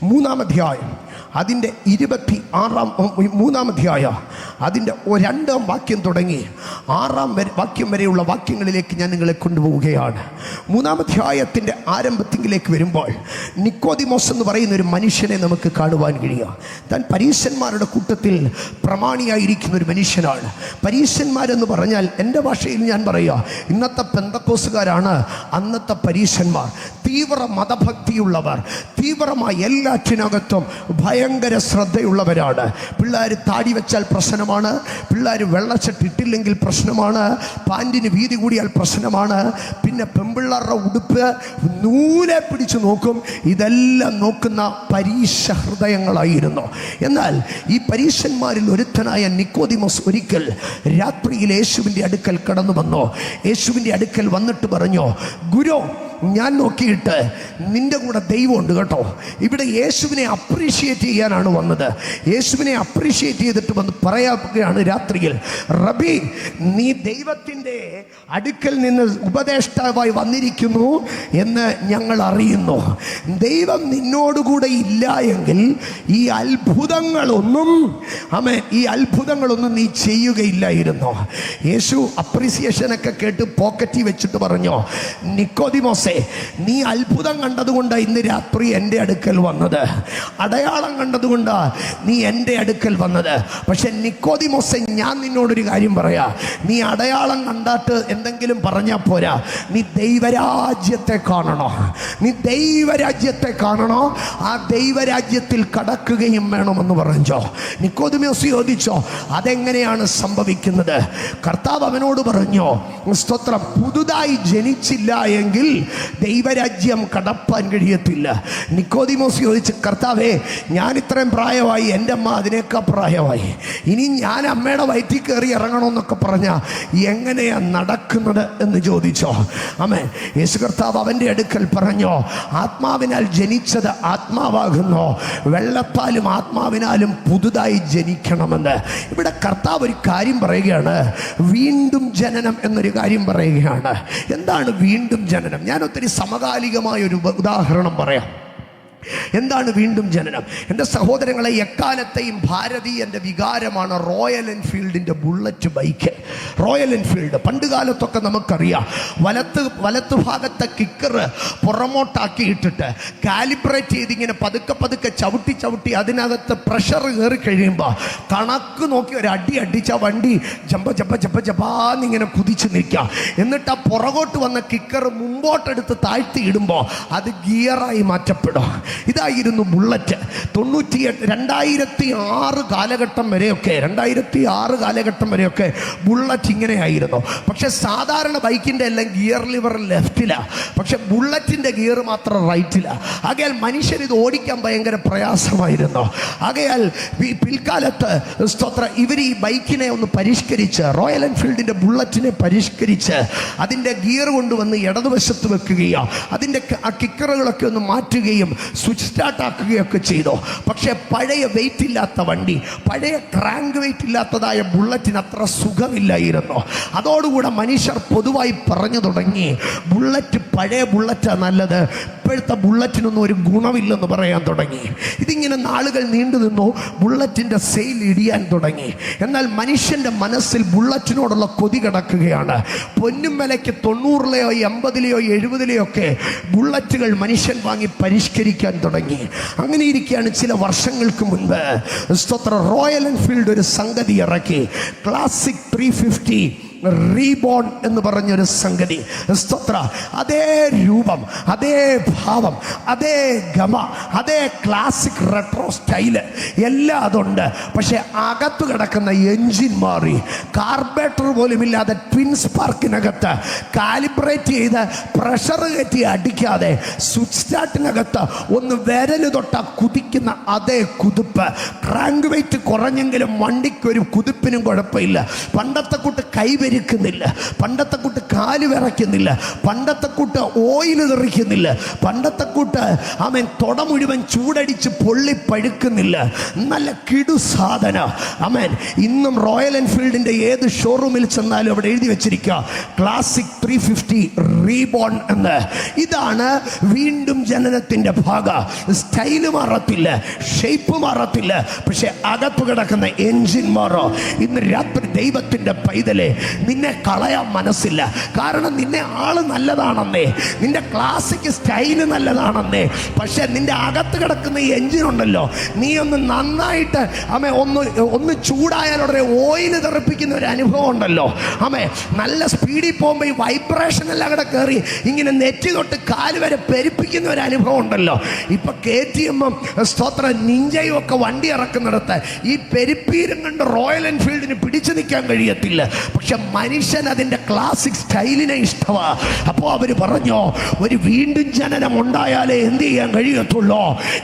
3-ാം അധ്യായം അതിൻ്റെ 26-ാം അധ്യായം അതിൻ്റെ 2-ാം വാക്യം തുടങ്ങി 6-ാം വാക്യം വരെയുള്ള വാക്യങ്ങളിലേക്ക് ഞാൻ നിങ്ങളെ കൊണ്ടുപോവുകയാണ്. 3-ാം അധ്യായത്തിൻ്റെ ആരംഭത്തിലേക്ക് വരുമ്പോൾ നിക്കോദിമോസ് എന്ന് പറയുന്ന ഒരു മനുഷ്യനെ നമുക്ക് കാണുവാൻ കഴിയുക. താൻ പരീശന്മാരുടെ കൂട്ടത്തിൽ പ്രമാണിയായിരിക്കുന്ന ഒരു മനുഷ്യനാണ്. പരീശന്മാരെന്ന് പറഞ്ഞാൽ എൻ്റെ ഭാഷയിൽ ഞാൻ പറയുക, ഇന്നത്തെ പെന്തക്കോസുകാരാണ് അന്നത്തെ പരീശന്മാർ. തീവ്ര മതഭക്തിയുള്ളവർ, തീവ്രമായി എല്ലാറ്റിനകത്തും ഭയങ്കര ശ്രദ്ധയുള്ളവരാണ്. പിള്ളേർ താടി വെച്ചാൽ പ്രശ്നമാണ്, പിള്ളേർ വെള്ളച്ചട്ടിട്ടില്ലെങ്കിൽ പ്രശ്നമാണ്, പാൻറ്റിന് വീതി കൂടിയാൽ പ്രശ്നമാണ്, പിന്നെ പെൺപിള്ളേരുടെ ഉടുപ്പ് നൂലെ പിടിച്ചു നോക്കും. ഇതെല്ലാം നോക്കുന്ന പരീശ ഹൃദയങ്ങളായിരുന്നു. എന്നാൽ ഈ പരീശന്മാരിൽ ഒരുത്തനായ നിക്കോദിമോസ് ഒരിക്കൽ രാത്രിയിൽ യേശുവിൻ്റെ അടുക്കൽ കടന്നു വന്നു. യേശുവിൻ്റെ അടുക്കൽ വന്നിട്ട് പറഞ്ഞു, ഗുരു, ഞാൻ നോക്കിയിട്ട് നിന്റെ കൂടെ ദൈവമുണ്ട് കേട്ടോ. ഇവിടെ യേശുവിനെ അപ്രീഷിയേറ്റ് ചെയ്യാനാണ് വന്നത്. യേശുവിനെ അപ്രീഷിയേറ്റ് ചെയ്തിട്ട് വന്ന് പറയുകയാണ് രാത്രിയിൽ, റബി, നീ ദൈവത്തിൻ്റെ അടുക്കൽ നിന്ന് ഉപദേഷ്ടാവായി വന്നിരിക്കുന്നു എന്ന് ഞങ്ങൾ അറിയുന്നു. ദൈവം നിന്നോടുകൂടെ ഇല്ല എങ്കിൽ ഈ അത്ഭുതങ്ങളൊന്നും നീ ചെയ്യുകയില്ലായിരുന്നു. യേശു അപ്രീസിയേഷനൊക്കെ കേട്ട് പോക്കറ്റിൽ വെച്ചിട്ട് പറഞ്ഞു, നിക്കോദിമോസ്, നീ അത്ഭുതം കണ്ടതുകൊണ്ട് ഇന്ന് രാത്രി എൻ്റെ അടുക്കൽ വന്നത്, അടയാളം കണ്ടതുകൊണ്ട് നീ എൻ്റെ അടുക്കൽ വന്നത്. പക്ഷെ നിക്കോദിമോസേ, ഞാൻ നിന്നോടൊരു കാര്യം പറയാ, നീ അടയാളം കണ്ടിട്ട് എന്തെങ്കിലും പറഞ്ഞാൽ പോരാ, നീ ദൈവരാജ്യത്തെ കാണണോ. നീ ദൈവരാജ്യത്തെ കാണണോ, ആ ദൈവരാജ്യത്തിൽ കടക്കുകയും വേണമെന്ന് പറഞ്ഞോ. നിക്കോദിമോസ് ചോദിച്ചോ, അതെങ്ങനെയാണ് സംഭവിക്കുന്നത്? കർത്താവ് അവനോട് പറഞ്ഞു, സ്തോത്രം, പുതുതായി ജനിച്ചില്ല എങ്കിൽ ദൈവരാജ്യം കടപ്പാൻ കഴിയത്തില്ല. നിക്കോദിമോസ് ചോദിച്ച്, കർത്താവേ, ഞാൻ ഇത്രയും പ്രായമായി, എൻ്റെ അമ്മ അതിനേക്കാൾ പ്രായമായി, ഇനി ഞാൻ അമ്മയുടെ വയറ്റിൽ കയറി ഇറങ്ങണമെന്നൊക്കെ പറഞ്ഞാൽ എങ്ങനെയാ നടക്കുന്നത് എന്ന് ചോദിച്ചോ. ആമേൻ. യേശു കർത്താവ് അവൻ്റെ അടുക്കൽ പറഞ്ഞോ, ആത്മാവിനാൽ ജനിച്ചത് ആത്മാവാകുന്നു, വെള്ളത്താലും ആത്മാവിനാലും പുതുതായി ജനിക്കണമെന്ന്. ഇവിടെ കർത്താവ് ഒരു കാര്യം പറയുകയാണ്, വീണ്ടും ജനനം എന്നൊരു കാര്യം പറയുകയാണ്. എന്താണ് വീണ്ടും ജനനം? ഞാൻ ഒത്തിരി സമകാലികമായ ഒരു ഉദാഹരണം പറയാം. എന്താണ് വീണ്ടും ജനനം? എൻ്റെ സഹോദരങ്ങളെ, എക്കാലത്തെയും ഭാരതീയൻ്റെ വികാരമാണ് റോയൽ എൻഫീൽഡിൻ്റെ ബുള്ളറ്റ് ബൈക്ക്. റോയൽ എൻഫീൽഡ് പണ്ട് കാലത്തൊക്കെ നമുക്കറിയാം, വലത്ത് ഭാഗത്തെ കിക്കർ പുറമോട്ടാക്കിയിട്ടിട്ട് കാലിബ്രേറ്റ് ചെയ്ത് ഇങ്ങനെ പതുക്കെ പതുക്കെ ചവിട്ടി അതിനകത്ത് പ്രഷർ കയറി കഴിയുമ്പോൾ കണക്ക് നോക്കി ഒരു അടി അടിച്ച വണ്ടി ജപ്പാന്നിങ്ങനെ കുതിച്ച് നിൽക്കാം. എന്നിട്ട് ആ പുറകോട്ട് വന്ന കിക്കർ മുമ്പോട്ടെടുത്ത് താഴ്ത്തി ഇടുമ്പോൾ അത് ഗിയറായി മാറ്റപ്പെടും. ഇതായിരുന്നു ബുള്ളറ്റ്. 2006 കാലഘട്ടം വരെയൊക്കെ ബുള്ളറ്റ് ഇങ്ങനെയായിരുന്നു. പക്ഷെ സാധാരണ ബൈക്കിൻ്റെ എല്ലാം ഗിയർ ലിവർ ലെഫ്റ്റിലാണ്, പക്ഷെ ബുള്ളറ്റിൻ്റെ ഗിയർ മാത്രം റൈറ്റിലാണ്. ആകയാൽ മനുഷ്യർ ഇത് ഓടിക്കാൻ ഭയങ്കര പ്രയാസമായിരുന്നു. ആകയാൽ പിൽക്കാലത്ത് ഇവർ ഈ ബൈക്കിനെ ഒന്ന് പരിഷ്കരിച്ച്, റോയൽ എൻഫീൽഡിൻ്റെ ബുള്ളറ്റിനെ പരിഷ്കരിച്ച് അതിൻ്റെ ഗിയർ കൊണ്ടുവന്ന് ഇടതുവശത്ത് വെക്കുകയോ അതിൻ്റെ ആ കിക്കറുകളൊക്കെ ഒന്ന് മാറ്റുകയും സ്വിച്ച് സ്റ്റാർട്ട് ആക്കുകയൊക്കെ ചെയ്തു. പക്ഷേ പഴയ വെയിറ്റ് ഇല്ലാത്ത വണ്ടി, പഴയ ക്രാങ്ക് വെയിറ്റ് ഇല്ലാത്തതായ ബുള്ളറ്റിന് അത്ര സുഖമില്ലായിരുന്നു. അതോടുകൂടെ മനുഷ്യർ പൊതുവായി പറഞ്ഞു തുടങ്ങി, പഴയ ബുള്ളറ്റാണ് നല്ലത്, ഇപ്പോഴത്തെ ബുള്ളറ്റിനൊന്നും ഒരു ഗുണമില്ലെന്ന് പറയാൻ തുടങ്ങി. ഇതിങ്ങനെ നാളുകൾ നീണ്ടു നിന്നു, ബുള്ളറ്റിൻ്റെ സെയിൽ ഇടിയാൻ തുടങ്ങി. എന്നാൽ മനുഷ്യൻ്റെ മനസ്സിൽ ബുള്ളറ്റിനോടുള്ള കൊതി കിടക്കുകയാണ്. പൊന്നും വിലയ്ക്ക് 90-ലെയോ 80-ലെയോ 70-ലെയോ ഒക്കെ ബുള്ളറ്റുകൾ മനുഷ്യൻ വാങ്ങി പരിഷ്കരിക്കാൻ തുടങ്ങി. അങ്ങനെ ഇരിക്കുകയാണ് ചില വർഷങ്ങൾക്ക് മുൻപ് റോയൽ എൻഫീൽഡ് ഒരു സംഗതി ഇറക്കി, ക്ലാസിക് 350 റീബോൺ എന്ന് പറഞ്ഞൊരു സംഗതി. അതേ രൂപം, അതേ ഭാവം, അതേ ഗമ, അതേ ക്ലാസിക് റെട്രോ സ്റ്റൈല് എല്ലാം അതുണ്ട്. പക്ഷെ അകത്ത് കിടക്കുന്ന എൻജിൻ മാറി, കാർബറേറ്റർ പോലും ഇല്ലാതെ ട്വിൻ സ്പാർക്കിനകത്ത് കാലിബ്രേറ്റ് ചെയ്ത് പ്രഷർ കയറ്റി അടിക്കാതെ സ്വിച്ച് സ്റ്റാർട്ടിനകത്ത് ഒന്ന് വിരല് തൊട്ട കുതിക്കുന്ന അതേ കുതിപ്പ്. ക്രാങ്ക് വെയിറ്റ് കുറഞ്ഞെങ്കിലും വണ്ടിക്കൊരു കുതിപ്പിനും കുഴപ്പമില്ല. പണ്ടത്തെ കൂട്ട് കൈവരിക്കുന്നില്ല, പണ്ടത്തെ കൂട്ട് കാല് വിറയ്ക്കുന്നില്ല, പണ്ടത്തെ കൂട്ട് ഓയിൽ തെറിക്കുന്നില്ല, പണ്ടത്തെ കൂട്ട് തൊട മുഴുവൻ ചൂടടിച്ച് പൊള്ളി പഴുക്കുന്നില്ല. നല്ല കിടു സാധന. ഇന്നും റോയൽ എൻഫീൽഡിന്റെ ഏത് ഷോറൂമിൽ ചെന്നാലും അവിടെ എഴുതി വെച്ചിരിക്കുക ക്ലാസിക് 350 റീബോൺ എന്ന്. ഇതാണ് വീണ്ടും ജനനത്തിന്റെ ഭാഗ. സ്റ്റൈല് മാറത്തില്ല, ഷേപ്പ് മാറത്തില്ല, പക്ഷെ അകത്ത് കിടക്കുന്ന എൻജിൻ മാറോ. ഇന്ന് രാത്രി ദൈവത്തിന്റെ പൈതലെ, നിന്നെ കളയാൻ മനസ്സില്ല. കാരണം നിന്നെ ആള് നല്ലതാണെന്നേ, നിന്റെ ക്ലാസിക് സ്റ്റൈല് നല്ലതാണെന്നേ, പക്ഷെ നിന്റെ അകത്ത് കിടക്കുന്ന ഈ എൻജിൻ ഉണ്ടല്ലോ, നീ ഒന്ന് നന്നായിട്ട് ഒന്ന് ചൂടായാലുടനെ ഓയിൽ തെറിപ്പിക്കുന്ന ഒരു അനുഭവം ഉണ്ടല്ലോ. നല്ല സ്പീഡിൽ പോകുമ്പോൾ ഈ വൈബ്രേഷൻ എല്ലാം കൂടെ കയറി ഇങ്ങനെ നെറ്റി തൊട്ട് കാല് വരെ പെരുപ്പിക്കുന്ന ഒരു അനുഭവം ഉണ്ടല്ലോ. ഇപ്പൊ KTM-ഉം നിഞ്ചയും ഒക്കെ വണ്ടി ഇറക്കുന്നിടത്ത് ഈ പെരുപ്പീരും കണ്ട് റോയൽ എൻഫീൽഡിന് പിടിച്ചു നിൽക്കാൻ കഴിയത്തില്ല. പക്ഷെ മനുഷ്യൻ അതിൻ്റെ ക്ലാസിക് സ്റ്റൈലിനെ ഇഷ്ടമാ. അപ്പോൾ അവർ പറഞ്ഞോ, ഒരു വീണ്ടും ജനനം ഉണ്ടായാലേ എന്ത് ചെയ്യാൻ കഴിയത്തുള്ളൂ,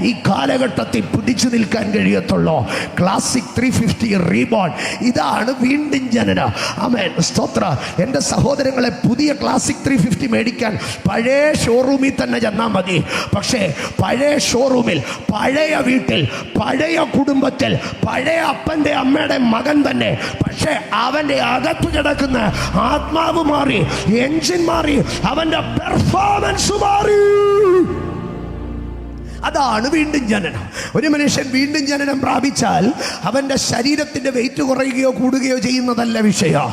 ഈ കാലഘട്ടത്തിൽ പിടിച്ചു നിൽക്കാൻ കഴിയത്തുള്ളൂ. ക്ലാസിക് 350 റീബോൺ, ഇതാണ് വീണ്ടും ജനനം. എൻ്റെ സഹോദരങ്ങളെ, പുതിയ ക്ലാസിക് 350 മേടിക്കാൻ പഴയ ഷോറൂമിൽ തന്നെ ചെന്നാൽ മതി. പക്ഷേ പഴയ ഷോറൂമിൽ, പഴയ വീട്ടിൽ, പഴയ കുടുംബത്തിൽ, പഴയ അപ്പൻ്റെ അമ്മയുടെ മകൻ തന്നെ, പക്ഷേ അവൻ്റെ അകത്ത് കിടക്കുന്ന ആത്മാവ് മാറി, എൻജിൻ മാറി, അവൻ്റെ പെർഫോമൻസ് മാറി. അതാണ് വീണ്ടും ജനനം. ഒരു മനുഷ്യൻ വീണ്ടും ജനനം പ്രാപിച്ചാൽ അവൻ്റെ ശരീരത്തിൻ്റെ വെയിറ്റ് കുറയുകയോ കൂടുകയോ ചെയ്യുന്നതല്ല വിഷയം.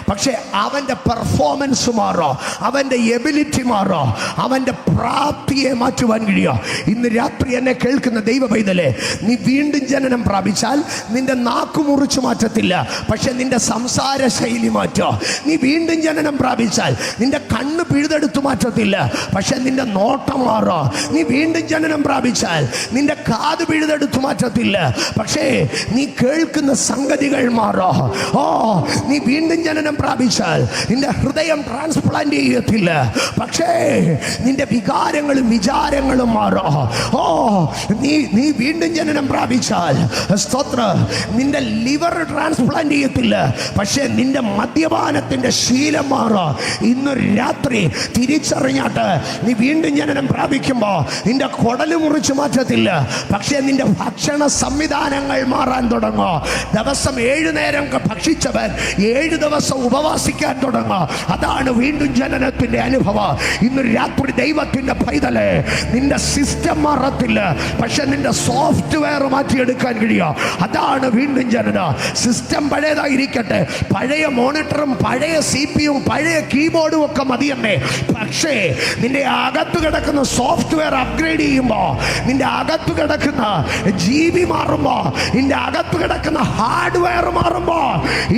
പക്ഷെ അവൻ്റെ പെർഫോമൻസ് മാറോ, അവൻ്റെ എബിലിറ്റി മാറോ, അവൻ്റെ പ്രാപ്തിയെ മാറ്റുവാൻ കഴിയോ. ഇന്ന് രാത്രി എന്നെ കേൾക്കുന്ന ദൈവ പൈതലേ, നീ വീണ്ടും ജനനം പ്രാപിച്ചാൽ നിന്റെ നാക്ക് മുറിച്ചു മാറ്റത്തില്ല, പക്ഷെ നിന്റെ സംസാര ശൈലി മാറ്റോ. നീ വീണ്ടും ജനനം പ്രാപിച്ചാൽ നിന്റെ കണ്ണ് പിഴുതെടുത്തു മാറ്റത്തില്ല, പക്ഷെ നിന്റെ നോട്ടം മാറോ. നീ വീണ്ടും ജനനം പ്രാപിച്ചാൽ നിന്റെ കാത് പിഴുതെടുത്തു മാറ്റത്തില്ല, പക്ഷേ നീ കേൾക്കുന്ന സംഗതികൾ മാറോ. നീ വീണ്ടും ജനനം പ്രാപിച്ചാൽ നിന്റെ ഹൃദയം ട്രാൻസ്പ്ലാന്റ് ചെയ്യത്തില്ല, പക്ഷേ നിന്റെ വികാരങ്ങളും വിചാരങ്ങളും മാറോ. നീ വീണ്ടും ജനനം പ്രാപിച്ചാൽ നിന്റെ ലിവർ ട്രാൻസ്പ്ലാന്റ് ചെയ്യത്തില്ല, പക്ഷേ നിന്റെ മദ്യപാനത്തിന്റെ ശീലം മാറോ. ഇന്ന് രാത്രി തിരിച്ചറിഞ്ഞാട്ട് നീ വീണ്ടും ജനനം പ്രാപിക്കുമ്പോ നിന്റെ കുടല് മുറിച്ചു മാറ്റത്തില്ല, പക്ഷേ നിന്റെ ഭക്ഷണ സംവിധാനങ്ങൾ മാറാൻ തുടങ്ങും. ദിവസം 7 നേരം ഭക്ഷിച്ചവൻ 7 ദിവസം ഉപവാസിക്കാൻ തുടങ്ങും. അതാണ് വീണ്ടും ജനനത്തിന്റെ അനുഭവം. ഇന്ന് രാത്രി ദൈവത്തിന്റെ പൈതലെ, നിന്റെ സിസ്റ്റം മാറത്തില്ല, പക്ഷെ നിന്റെ സോഫ്റ്റ്വെയർ മാറ്റിയെടുക്കാൻ കഴിയും. അതാണ് വീണ്ടും ജനനം. സിസ്റ്റം പഴയതായിരിക്കട്ടെ, പഴയ മോണിറ്ററും പഴയ CPU പഴയ കീബോർഡും ഒക്കെ മതിയെന്നേ, പക്ഷേ നിന്റെ അകത്ത് കിടക്കുന്ന സോഫ്റ്റ്വെയർ അപ്ഗ്രേഡ് ചെയ്യുമ്പോ, നിന്റെ അകത്ത് കിടക്കുന്ന GB മാറുമ്പോ, നിന്റെ അകത്ത് കിടക്കുന്ന ഹാർഡ്വെയർ മാറുമ്പോ,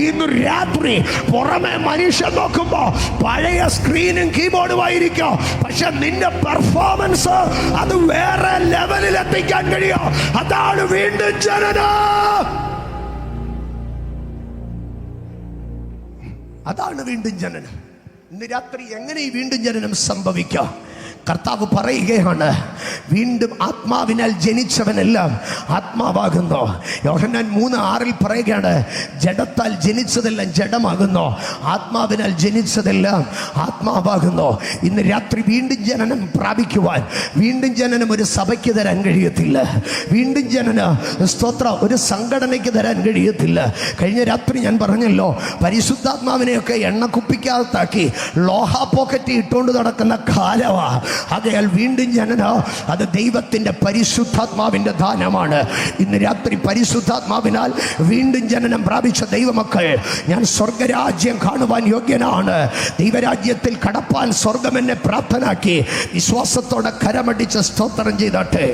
ഇന്ന് രാത്രി പുറമെ മനുഷ്യൻ നോക്കുമ്പോ പഴയ സ്ക്രീനും കീബോർഡും ആയിരിക്കും, പക്ഷെ നിന്റെ പെർഫോമൻസ് അത് വേറെ ലെവലിൽ എത്തിക്കാൻ കഴിയും. അതാണ് വീണ്ടും ജനനം. അതാണ് വീണ്ടും ജനനം. ഇന്ന് രാത്രി എങ്ങനെ ഈ വീണ്ടും ജനനം സംഭവിക്കാം? കർത്താവ് പറയുകയാണ്, വീണ്ടും ആത്മാവിനാൽ ജനിച്ചവനെല്ലാം ആത്മാവാകുന്നു. യോഹന്നാൻ 3:6 പറയുകയാണ്, ജഡത്താൽ ജനിച്ചതെല്ലാം ജഡമാകുന്നു, ആത്മാവിനാൽ ജനിച്ചതെല്ലാം ആത്മാവാകുന്നു. ഇന്ന് രാത്രി വീണ്ടും ജനനം പ്രാപിക്കുവാൻ വീണ്ടും ജനനം ഒരു സഭയ്ക്ക് തരാൻ കഴിയത്തില്ല. വീണ്ടും ജനനം ഒരു സംഘടനയ്ക്ക് തരാൻ കഴിയത്തില്ല. കഴിഞ്ഞ രാത്രി ഞാൻ പറഞ്ഞല്ലോ, പരിശുദ്ധാത്മാവിനെയൊക്കെ എണ്ണക്കുപ്പിക്കകത്താക്കി ലോഹ പോക്കറ്റ് ഇട്ടുകൊണ്ട് നടക്കുന്ന കാലവാ. ആകയാൽ വീണ്ടും ജനനം അത് ദൈവത്തിന്റെ പരിശുദ്ധാത്മാവിന്റെ ദാനമാണ്. ഇന്ന് രാത്രി പരിശുദ്ധാത്മാവിനാൽ വീണ്ടും ജനനം പ്രാപിച്ച ദൈവമക്കൾ, ഞാൻ സ്വർഗരാജ്യം കാണുവാൻ യോഗ്യനാണ്, ദൈവരാജ്യത്തിൽ കടപ്പാൻ സ്വർഗം എന്നെ പ്രാപ്തനാക്കി, വിശ്വാസത്തോടെ കരമടിച്ച് സ്തോത്രം ചെയ്താട്ടെ.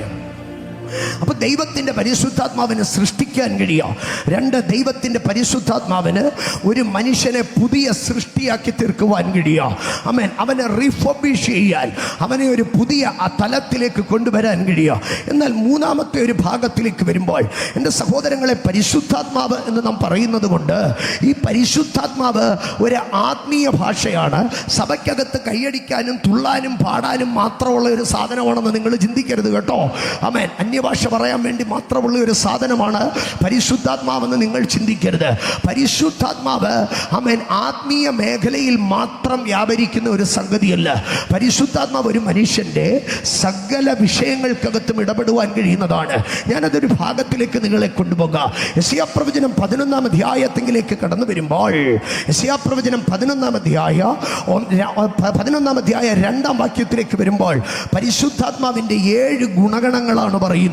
അപ്പൊ ദൈവത്തിന്റെ പരിശുദ്ധാത്മാവിനെ സൃഷ്ടിക്കാൻ കഴിയും. 2, ദൈവത്തിന്റെ പരിശുദ്ധാത്മാവിന് ഒരു മനുഷ്യനെ പുതിയ സൃഷ്ടിയാക്കി തീർക്കുവാൻ കഴിയും. ആമേൻ. അവനെ റീഫർബിഷ് ചെയ്യാൻ, അവനെ ഒരു പുതിയ തലത്തിലേക്ക് കൊണ്ടുവരാൻ കഴിയും. എന്നാൽ മൂന്നാമത്തെ ഒരു ഭാഗത്തിലേക്ക് വരുമ്പോൾ, എൻ്റെ സഹോദരങ്ങളെ, പരിശുദ്ധാത്മാവ് എന്ന് നാം പറയുന്നത് കൊണ്ട് ഈ പരിശുദ്ധാത്മാവ് ഒരു ആത്മീയ ഭാഷയാണ്. സഭയ്ക്കകത്ത് കൈയടിക്കാനും തുള്ളാനും പാടാനും മാത്രമുള്ള ഒരു സാധനമാണെന്ന് നിങ്ങൾ ചിന്തിക്കരുത് കേട്ടോ. ആമേൻ. ഭാഷ പറയാൻ വേണ്ടി മാത്രമുള്ള ഒരു സാധനമാണ് പരിശുദ്ധാത്മാവെന്ന് നിങ്ങൾ ചിന്തിക്കരുത്. പരിശുദ്ധാത്മാവ് ആമേൻ ആത്മീയ മേഖലയിൽ മാത്രം വ്യാപരിക്കുന്ന ഒരു സംഗതിയല്ല. പരിശുദ്ധാത്മാവ് ഒരു മനുഷ്യന്റെ സകല വിഷയങ്ങൾക്കകത്തും ഇടപെടുവാൻ കഴിയുന്നതാണ്. ഞാനതൊരു ഭാഗത്തിലേക്ക് നിങ്ങളെ കൊണ്ടുപോകാം. യെശയ്യാപ്രവചനം 11-ാം അധ്യായത്തിലേക്ക് കടന്നു വരുമ്പോൾ, യെശയ്യാപ്രവചനം 11-ാം അധ്യായം 2-ാം വാക്യത്തിലേക്ക് വരുമ്പോൾ, പരിശുദ്ധാത്മാവിന്റെ 7 ഗുണഗണങ്ങളാണ് പറയുന്നത്.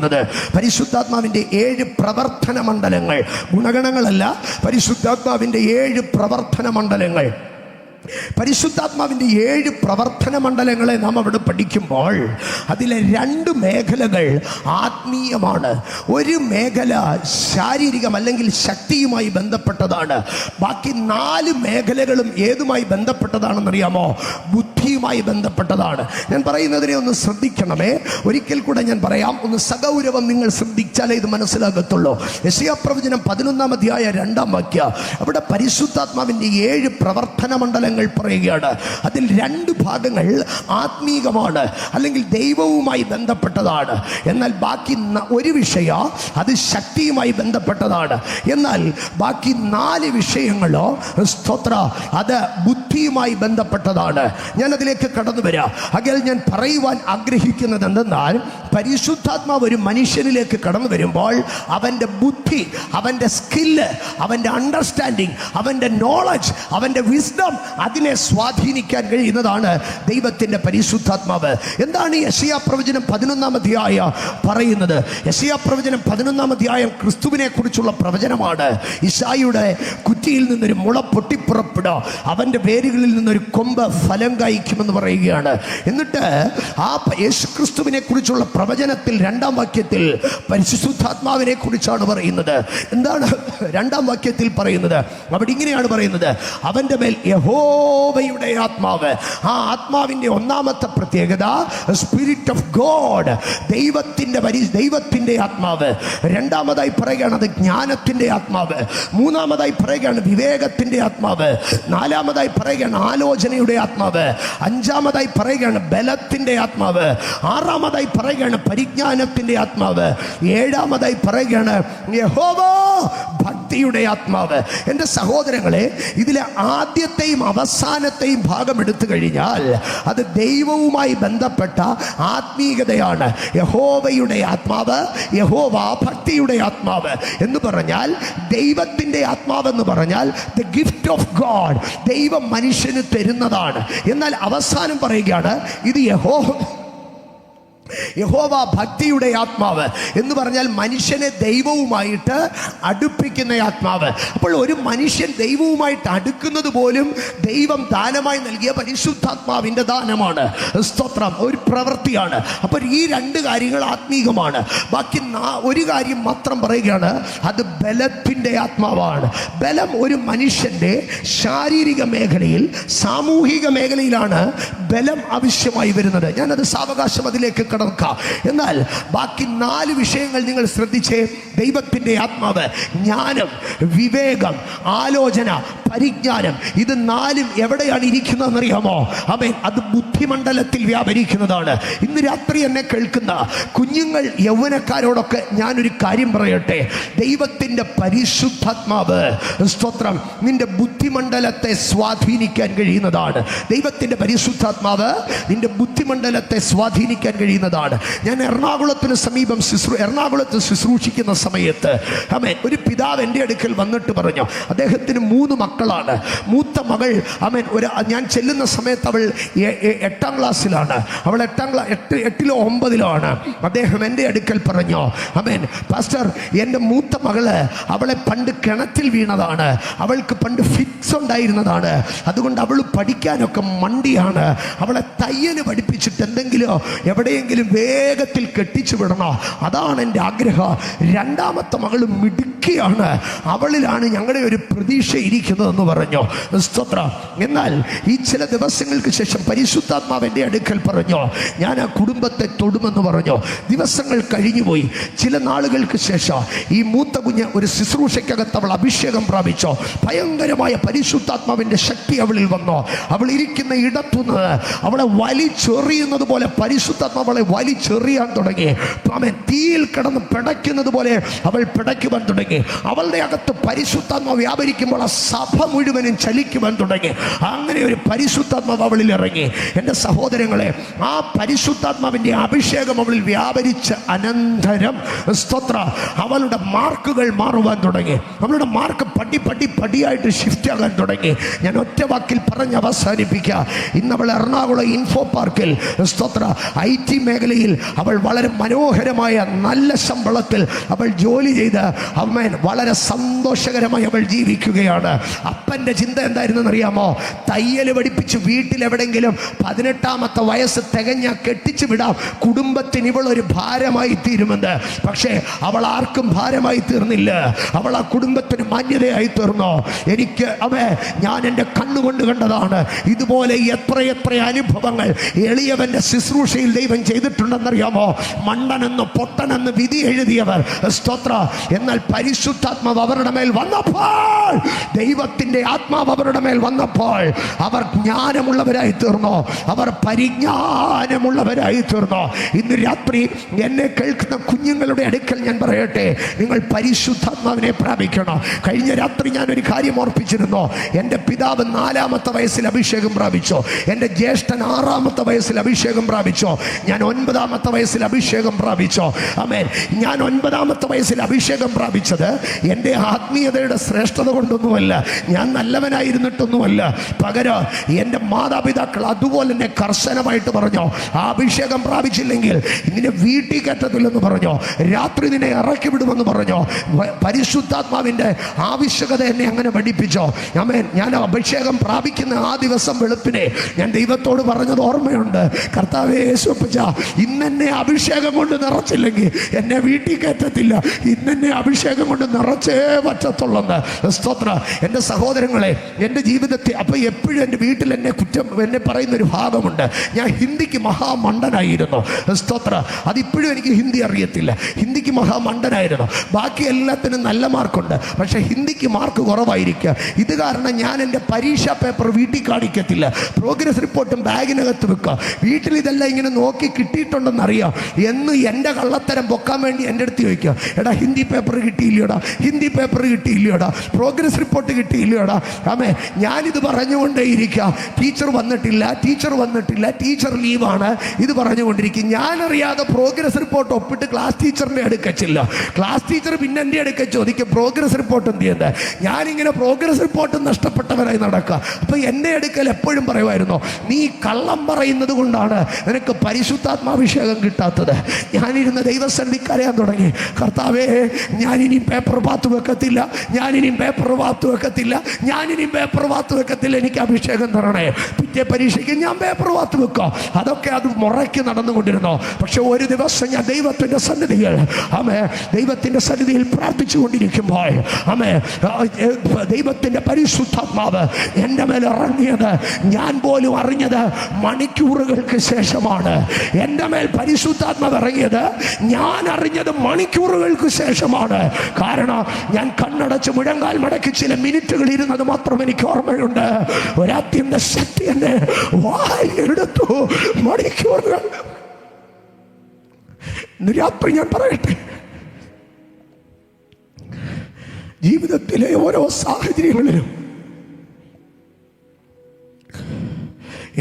പരിശുദ്ധാത്മാവിന്റെ 7 പ്രവർത്തന മണ്ഡലങ്ങൾ, ഗുണഗണങ്ങളല്ല, പരിശുദ്ധാത്മാവിന്റെ 7 പ്രവർത്തന മണ്ഡലങ്ങൾ. പരിശുദ്ധാത്മാവിന്റെ 7 പ്രവർത്തന മണ്ഡലങ്ങളെ നാം അവിടെ പഠിക്കുമ്പോൾ അതിലെ 2 മേഖലകൾ ആത്മീയമാണ്. ഒരു മേഖല ശാരീരികം അല്ലെങ്കിൽ ശക്തിയുമായി ബന്ധപ്പെട്ടതാണ്. ബാക്കി 4 മേഖലകളും ഏതുമായി ബന്ധപ്പെട്ടതാണെന്നറിയാമോ? ബുദ്ധിയുമായി ബന്ധപ്പെട്ടതാണ്. ഞാൻ പറയുന്നതിനെ ഒന്ന് ശ്രദ്ധിക്കണമേ. ഒരിക്കൽ കൂടെ ഞാൻ പറയാം, ഒന്ന് സഗൗരവം നിങ്ങൾ ശ്രദ്ധിച്ചാലേ ഇത് മനസ്സിലാകത്തുള്ളൂ. യെശയ്യാപ്രവചനം 11-ാം അധ്യായം 2-ാം വാക്യം, അവിടെ പരിശുദ്ധാത്മാവിന്റെ 7 പ്രവർത്തന മണ്ഡലങ്ങൾ പറയുകയാണ്. അതിൽ 2 ഭാഗങ്ങൾ ആത്മീകമാണ് അല്ലെങ്കിൽ ദൈവവുമായി ബന്ധപ്പെട്ടതാണ്. എന്നാൽ ബാക്കി ഒരു വിഷയം അത് ശക്തിയുമായി ബന്ധപ്പെട്ടതാണ്. എന്നാൽ ബാക്കി 4 വിഷയങ്ങളോ അത് ബുദ്ധിയുമായി ബന്ധപ്പെട്ടതാണ്. ഞാൻ അതിലേക്ക് കടന്നു വരാം. അകൽ ഞാൻ പറയുവാൻ ആഗ്രഹിക്കുന്നത് എന്തെന്നാൽ, പരിശുദ്ധാത്മാവ് ഒരു മനുഷ്യനിലേക്ക് കടന്നു വരുമ്പോൾ അവൻ്റെ ബുദ്ധി, അവൻ്റെ സ്കില്ല്, അവൻ്റെ അണ്ടർസ്റ്റാൻഡിങ്, അവൻ്റെ നോളജ്, അവൻ്റെ വിസ്ഡം, അതിനെ സ്വാധീനിക്കാൻ കഴിയുന്നതാണ് ദൈവത്തിൻ്റെ പരിശുദ്ധാത്മാവ്. എന്താണ് യെശയ്യാപ്രവചനം 11-ാം അധ്യായം പറയുന്നത്? യെശയ്യാപ്രവചനം 11-ാം അധ്യായം ക്രിസ്തുവിനെ കുറിച്ചുള്ള പ്രവചനമാണ്. ഇശായിയുടെ കുറ്റിയിൽ നിന്നൊരു മുള പൊട്ടിപ്പുറപ്പെടുക, അവൻ്റെ പേര് വേരുകളിൽ നിന്നൊരു കൊമ്പ് ഫലം കായ്ക്കുമെന്ന് പറയുകയാണ്. എന്നിട്ട് ആ യേശുക്രിസ്തുവിനെ കുറിച്ചുള്ള പ്രവചനത്തിൽ 2-ാം വാക്യത്തിൽ പരിശുദ്ധാത്മാവിനെ കുറിച്ചാണ് പറയുന്നത്. എന്താണ് 2-ാം വാക്യത്തിൽ പറയുന്നത്? അവിടെ ഇങ്ങനെയാണ് പറയുന്നത്, അവന്റെ മേൽ യഹോവയുടെ ആത്മാവ്. ആ ആത്മാവിന്റെ ഒന്നാമത്തെ പ്രത്യേകത സ്പിരിറ്റ് ഓഫ് ഗോഡ്, ദൈവത്തിന്റെ ആത്മാവ്. രണ്ടാമതായി പറയുകയാണ് അത് ജ്ഞാനത്തിന്റെ ആത്മാവ്. മൂന്നാമതായി പറയുകയാണ് വിവേകത്തിന്റെ ആത്മാവ്. നാലാമതായി പറയുകയാണ് ആലോചനയുടെ ആത്മാവ്. അഞ്ചാമതായി പറയുകയാണ് ബലത്തിന്റെ ആത്മാവ്. ആറാമതായി പറയുകയാണ് പരിജ്ഞാനത്തിന്റെ ആത്മാവ്. ഏഴാമതായി പറയുകയാണ് യഹോവ ഭക്തിയുടെ ആത്മാവ്. എൻ്റെ സഹോദരങ്ങളെ, ഇതിലെ ആദ്യത്തെയും അവസാനത്തെയും ഭാഗം എടുത്തു കഴിഞ്ഞാൽ അത് ദൈവവുമായി ബന്ധപ്പെട്ട ആത്മീയതയാണ്. യഹോവയുടെ ആത്മാവ്, യഹോവ ഭക്തിയുടെ ആത്മാവ് എന്ന് പറഞ്ഞാൽ ദൈവത്തിൻ്റെ ആത്മാവെന്ന് പറഞ്ഞാൽ ദ ഗിഫ്റ്റ് ഓഫ് ഗോഡ്, ദൈവം മനുഷ്യന് തരുന്നതാണ്. എന്നാൽ അവസാനം പറയുകയാണ് ഇത് യഹോവ ഭക്തിയുടെ ആത്മാവ് എന്ന് പറഞ്ഞാൽ മനുഷ്യനെ ദൈവവുമായിട്ട് അടുപ്പിക്കുന്ന ആത്മാവ്. അപ്പോൾ ഒരു മനുഷ്യൻ ദൈവവുമായിട്ട് അടുക്കുന്നത് പോലും ദൈവം ദാനമായി നൽകിയ പരിശുദ്ധാത്മാവിൻ്റെ ദാനമാണ്. സ്തോത്രം, ഒരു പ്രവൃത്തിയാണ്. അപ്പോൾ ഈ 2 കാര്യങ്ങൾ ആത്മീകമാണ്. ബാക്കി ഒരു കാര്യം മാത്രം പറയുകയാണ്, അത് ബലത്തിൻ്റെ ആത്മാവാണ്. ബലം ഒരു മനുഷ്യൻ്റെ ശാരീരിക മേഖലയിൽ, സാമൂഹിക മേഖലയിലാണ് ബലം ആവശ്യമായി വരുന്നത്. ഞാനത് സാവകാശം അതിലേക്ക് കടക്കാം. എന്നാൽ ബാക്കി 4 വിഷയങ്ങൾ നിങ്ങൾ ശ്രദ്ധിച്ചേ. ദൈവത്തിൻ്റെ ആത്മാവ്, ജ്ഞാനം, വിവേകം, ആലോചന, പരിജ്ഞാനം, ഇത് 4ഉം എവിടെയാണ് ഇരിക്കുന്നതെന്നറിയാമോ? ആമേൻ. അത് ബുദ്ധിമണ്ഡലത്തിൽ വ്യാപരിക്കുന്നതാണ്. ഇന്ന് രാത്രി എന്നെ കേൾക്കുന്ന കുഞ്ഞുങ്ങൾ, യൗവനക്കാരോടൊക്കെ ഞാനൊരു കാര്യം പറയട്ടെ. ദൈവത്തിൻ്റെ പരിശുദ്ധാത്മാവ്, സ്തോത്രം, നിന്റെ ബുദ്ധിമണ്ഡലത്തെ സ്വാധീനിക്കാൻ കഴിയുന്നതാണ്. ദൈവത്തിൻ്റെ പരിശുദ്ധാത്മാവ് നിന്റെ ബുദ്ധിമണ്ഡലത്തെ സ്വാധീനിക്കാൻ കഴിയുന്നതാണ്. ഞാൻ എറണാകുളത്തിന് സമീപം എറണാകുളത്ത് ശുശ്രൂഷിക്കുന്ന സമയത്ത് ഒരു പിതാവ് എൻ്റെ അടുക്കൽ വന്നിട്ട് പറഞ്ഞു, അദ്ദേഹത്തിന് 3 മക്കളാണ്. മൂത്ത മകൾ ഞാൻ ചെല്ലുന്ന സമയത്ത് അവൾ 8ാം ക്ലാസ്സിലാണ്. അവൾ 8ിലോ 9ിലോ ആണ്. അദ്ദേഹം എൻ്റെ അടുക്കൽ പറഞ്ഞു, പാസ്റ്റർ, എൻ്റെ മൂത്ത മകള്, അവളെ പണ്ട് കിണറ്റിൽ വീണതാണ്, അവൾക്ക് പണ്ട് ഫിക്സ് ഉണ്ടായിരുന്നതാണ്, അതുകൊണ്ട് അവൾ പഠിക്കാനൊക്കെ മണ്ടിയാണ്. അവളെ തയ്യൽ പഠിപ്പിച്ചിട്ട് എന്തെങ്കിലും എവിടെയെങ്കിലും വേഗത്തിൽ കെട്ടിച്ചു വിടണോ, അതാണ് എൻ്റെ ആഗ്രഹം. 2ാമത്തെ മകൾ മിടുക്കിയാണ്, അവളിലാണ് ഞങ്ങളുടെ ഒരു പ്രതീക്ഷ ഇരിക്കുന്നതെന്ന് പറഞ്ഞു. സ്തോത്രം. എന്നാൽ ഈ ചില ദിവസങ്ങൾക്ക് ശേഷം പരിശുദ്ധാത്മാവ് എൻ്റെ അടുക്കൽ പറഞ്ഞു, ഞാൻ ആ കുടുംബത്തെ തൊടുമെന്ന് പറഞ്ഞു. ദിവസങ്ങൾ കഴിഞ്ഞുപോയി. ചില നാളുകൾക്ക് ശേഷം ഈ മൂത്ത കുഞ്ഞ് ഒരു ശുശ്രൂഷയ്ക്കകത്ത് അവൾ അഭിഷേകം പ്രാപിച്ചോ. ഭയങ്കരമായ പരിശുദ്ധാത്മാവിൻ്റെ ശക്തി അവളിൽ വന്നോ. അവൾ ഇരിക്കുന്ന ഇടത്തുനിന്ന് അവളെ വലിച്ചെറിയുന്നത് പോലെ പരിശുദ്ധാത്മാവ് അവളെ വലിച്ചെറിയാൻ തുടങ്ങി. തീയിൽ കിടന്ന് പിടയ്ക്കുന്നത് പോലെ അവൾ പിടയ്ക്കുവാൻ തുടങ്ങി. അവളുടെ അകത്ത് പരിശുദ്ധാത്മാവ് വ്യാപരിക്കുമ്പോൾ ആ സഭ മുഴുവനും ചലിക്കുവാൻ തുടങ്ങി. അങ്ങനെ ഒരു പരിശുദ്ധാത്മാവ് അവളിൽ ഇറങ്ങി. എൻ്റെ സഹോദരങ്ങളെ, ആ പരിശുദ്ധാത്മാവിൻ്റെ അഭിഷേകം അവളിൽ വ്യാപരിച്ച അനന്തരം, സ്തോത്ര, അവളുടെ മാർക്കുകൾ മാറുവാൻ തുടങ്ങി. അവളുടെ മാർക്ക് പടിയായിട്ട് ഷിഫ്റ്റ് ആകാൻ തുടങ്ങി. ഞാൻ ഒറ്റ വാക്കിൽ പറഞ്ഞ് അവസാനിപ്പിക്കുക. ഇന്ന് അവൾ എറണാകുളം ഇൻഫോ പാർക്കിൽ, സ്തോത്ര, IT മേഖലയിൽ അവൾ വളരെ മനോഹരമായ നല്ല ശമ്പളത്തിൽ അവൾ ജോലി ചെയ്ത് വളരെ സന്തോഷകരമായി അവൾ ജീവിക്കുകയാണ്. അപ്പൻ്റെ ചിന്ത എന്തായിരുന്നെന്ന് അറിയാമോ? തയ്യൽ പഠിപ്പിച്ച് വീട്ടിലെവിടെങ്കിലും 18ാമത്തെ വയസ്സ് തികഞ്ഞ കെട്ടിച്ചു വിടാം, കുടുംബത്തിന് ഇവളൊരു ഭാരമായി തീരുമെന്ന്. പക്ഷേ അവൾ ആർക്കും ഭാരമായി തീർന്നില്ല. അവൾ ആ കുടുംബത്തിന് മാന്യതയായി തീർന്നു. ഞാൻ എൻ്റെ കണ്ണുകൊണ്ട് കണ്ടതാണ്. ഇതുപോലെ എത്ര അനുഭവങ്ങൾ എളിയവൻ്റെ ശുശ്രൂഷയിൽ ദൈവം ചെയ്തിട്ടുണ്ടെന്നറിയാമോ? മണ്ടനെന്ന് പൊട്ടനെന്ന് വിധി എഴുതിയവർ, സ്തോത്ര, എന്നാൽ പരിശുദ്ധാത്മാവ് അവരുടെ മേൽ വന്നപ്പോൾ, ദൈവത്തിൻ്റെ ആത്മാവ് അവരുടെ മേൽ വന്നപ്പോൾ അവർ ജ്ഞാനമുള്ളവരായി തീർന്നു, അവർ പരിജ്ഞാനമുള്ളവരായി തീർന്നു. ഇന്ന് രാത്രി എന്നെ കേൾക്കുന്ന കുഞ്ഞുങ്ങളുടെ അടുക്കൽ ഞാൻ പറയട്ടെ, നിങ്ങൾ പരിശുദ്ധാത്മാവിനെ പ്രാപിക്കണം. കഴിഞ്ഞ രാത്രി ഞാനൊരു കാര്യം ഓർപ്പിച്ചിരുന്നു. എൻ്റെ പിതാവ് 4ാമത്തെ വയസ്സിൽ അഭിഷേകം പ്രാപിച്ചു, എൻ്റെ ജ്യേഷ്ഠൻ 6ാമത്തെ വയസ്സിൽ അഭിഷേകം പ്രാപിച്ചു. ഞാൻ 9-ാമത്തെ വയസ്സിൽ അഭിഷേകം പ്രാപിച്ചോ? ആമേൻ. ഞാൻ 9-ാമത്തെ വയസ്സിൽ അഭിഷേകം പ്രാപിച്ചത് എൻ്റെ ആത്മീയതയുടെ ശ്രേഷ്ഠത കൊണ്ടൊന്നുമല്ല, ഞാൻ നല്ലവനായിരുന്നിട്ടൊന്നുമല്ല. പകരം എൻ്റെ മാതാപിതാക്കൾ അതുപോലെ തന്നെ കർശനമായിട്ട് പറഞ്ഞോ, ആ അഭിഷേകം പ്രാപിച്ചില്ലെങ്കിൽ നിന്നെ വീട്ടിൽ കയറ്റത്തില്ലെന്ന് പറഞ്ഞോ, രാത്രി നിന്നെ ഇറക്കി വിടുമെന്ന് പറഞ്ഞോ. പരിശുദ്ധാത്മാവിൻ്റെ ആവശ്യകത എന്നെ അങ്ങനെ പഠിപ്പിച്ചോ. ആമേൻ. ഞാൻ അഭിഷേകം പ്രാപിക്കുന്ന ആ ദിവസം വെളുപ്പിനെ ഞാൻ ദൈവത്തോട് പറഞ്ഞത് ഓർമ്മയുണ്ട്. കർത്താവേ യേശുപ്പച്ച, ഇന്നെന്നെ അഭിഷേകം കൊണ്ട് നിറച്ചില്ലെങ്കിൽ എന്നെ വീട്ടിൽ കയറ്റത്തില്ല. ഇന്നെന്നെ അഭിഷേകം കൊണ്ട് നിറച്ചേ പറ്റത്തുള്ളെന്ന്. സ്തോത്രം. എൻ്റെ സഹോദരങ്ങളെ, എൻ്റെ ജീവിതത്തിൽ അപ്പം എപ്പോഴും എൻ്റെ വീട്ടിൽ എന്നെ പറയുന്നൊരു ഭാഗമുണ്ട്. ഞാൻ ഹിന്ദിക്ക് മഹാമണ്ടനായിരുന്നു. സ്തോത്രം. അതിപ്പോഴും എനിക്ക് ഹിന്ദി അറിയത്തില്ല. ഹിന്ദിക്ക് മഹാമണ്ടനായിരുന്നു. ബാക്കി എല്ലാത്തിനും നല്ല മാർക്കുണ്ട്, പക്ഷേ ഹിന്ദിക്ക് മാർക്ക് കുറവായിരിക്കുക. ഇത് കാരണം ഞാൻ എൻ്റെ പരീക്ഷാ പേപ്പർ വീട്ടിൽ കാണിക്കത്തില്ല. പ്രോഗ്രസ് റിപ്പോർട്ടും ബാഗിനകത്ത് വെക്കുക. വീട്ടിൽ ഇതെല്ലാം ഇങ്ങനെ നോക്കി കിട്ടിയിട്ടുണ്ടെന്നറിയാം എന്ന് എൻ്റെ കള്ളത്തരം പൊക്കാൻ വേണ്ടി എൻ്റെ അടുത്ത് ചോദിക്കുക, എടാ ഹിന്ദി പേപ്പർ കിട്ടിയില്ലയോടാ, ഹിന്ദി പേപ്പർ കിട്ടിയില്ലയോടാ, പ്രോഗ്രസ് റിപ്പോർട്ട് കിട്ടിയില്ലയോടാ. ആമേ. ഞാനിത് പറഞ്ഞുകൊണ്ടേയിരിക്കുക. ടീച്ചർ വന്നിട്ടില്ല, ടീച്ചർ വന്നിട്ടില്ല, ടീച്ചർ ലീവാണ്, ഇത് പറഞ്ഞുകൊണ്ടിരിക്കും. ഞാനറിയാതെ പ്രോഗ്രസ് റിപ്പോർട്ട് ഒപ്പിട്ട് ക്ലാസ് ടീച്ചറിൻ്റെ അടുക്കച്ചില്ല. ക്ലാസ് ടീച്ചർ പിന്നെ എൻ്റെ അടുക്ക ചോദിക്കും, പ്രോഗ്രസ് റിപ്പോർട്ട് എന്ത് ചെയ്യുന്നത്? ഞാനിങ്ങനെ പ്രോഗ്രസ് റിപ്പോർട്ട് നഷ്ടപ്പെട്ടവരായി നടക്കുക. അപ്പം എൻ്റെ അടുക്കൽ എപ്പോഴും പറയുമായിരുന്നു, നീ കള്ളം പറയുന്നത് കൊണ്ടാണ് നിനക്ക് പരിശുദ്ധാത്മാഭിഷേകം കിട്ടാത്തത്. ഞാനിരുന്ന് ദൈവസന്നിധി കരയാൻ തുടങ്ങി. കർത്താവേ, ഞാനിനിയും പേപ്പർ പാത്ത് വെക്കത്തില്ല, ഞാനിനിയും പേപ്പർ പാത്ത് വെക്കത്തില്ല, ഞാനിനിയും പേപ്പർ പാത്ത് വെക്കത്തില്ല, എനിക്ക് അഭിഷേകം തരണേ. പിറ്റേ പരീക്ഷയ്ക്ക് ഞാൻ പേപ്പർ പാത്ത് വെക്കാം. അതൊക്കെ അത് മുറയ്ക്ക് നടന്നുകൊണ്ടിരുന്നു. പക്ഷെ ഒരു ദിവസം ഞാൻ ദൈവത്തിൻ്റെ സന്നിധിയിൽ ദൈവത്തിൻ്റെ സന്നിധിയിൽ പ്രാർത്ഥിച്ചു കൊണ്ടിരിക്കുമ്പോൾ ദൈവത്തിൻ്റെ പരിശുദ്ധാത്മാവ് എൻ്റെ മേൽ ഇറങ്ങിയത് ഞാൻ പോലും അറിഞ്ഞത് മണിക്കൂറുകൾക്ക് ശേഷമാണ്. എൻ്റെ മേൽ പരിശുദ്ധാത്മാവ് ഇറങ്ങിയത് ഞാൻ അറിഞ്ഞത് മണിക്കൂറുകൾക്ക് ശേഷമാണ്. കാരണം ഞാൻ കണ്ണടച്ച് മുഴങ്കാൽ മടക്കി ചില മിനിറ്റുകൾ ഇരുന്നത് മാത്രം എനിക്ക് ഓർമ്മയുണ്ട്. ഒരത്യന്ത ശക്തി എന്നെ വായെടുത്തു. മണിക്കൂറുകൾ. ഇന്ന് രാത്രി ഞാൻ പറയട്ടെ, ജീവിതത്തിലെ ഓരോ സാഹചര്യങ്ങളിലും,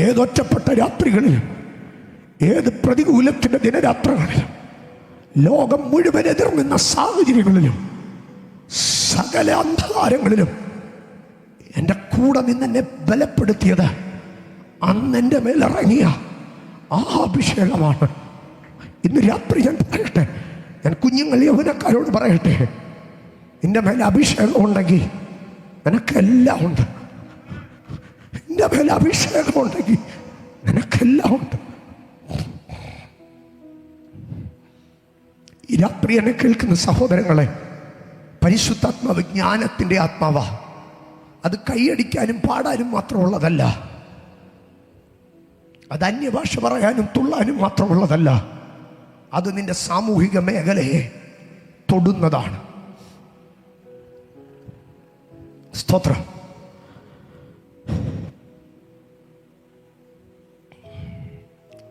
ഏതൊറ്റപ്പെട്ട രാത്രികളിലും, ഏത് പ്രതികൂലത്തിൻ്റെ ദിനരാത്രങ്ങളിലും, ലോകം മുഴുവൻ എതിർനിന്ന സാഹചര്യങ്ങളിലും, സകല അന്ധകാരങ്ങളിലും എൻ്റെ കൂടെ നിന്നെന്നെ ബലപ്പെടുത്തിയത് അന്ന് എൻ്റെ മേലിറങ്ങിയ ആ അഭിഷേകമാണ്. ഇന്ന് രാത്രി ഞാൻ പറയട്ടെ, ഞാൻ കുഞ്ഞുങ്ങൾ യൗവനക്കാരോട് പറയട്ടെ, നിന്റെ മേലെ അഭിഷേകം ഉണ്ടെങ്കിൽ നിനക്കെല്ലാം ഉണ്ട്. നിന്റെ മേലെ അഭിഷേകം ഉണ്ടെങ്കിൽ നിനക്കെല്ലാം ഉണ്ട്. ഈ രാത്രി എന്നെ കേൾക്കുന്ന സഹോദരങ്ങളെ, പരിശുദ്ധാത്മാവ് ജ്ഞാനത്തിൻ്റെ ആത്മാവാ. അത് കൈയടിക്കാനും പാടാനും മാത്രമുള്ളതല്ല. അത് അന്യഭാഷ പറയാനും തുള്ളാനും മാത്രമുള്ളതല്ല. അത് നിന്റെ സാമൂഹിക മേഖലയെ തൊടുന്നതാണ്. സ്തോത്രം.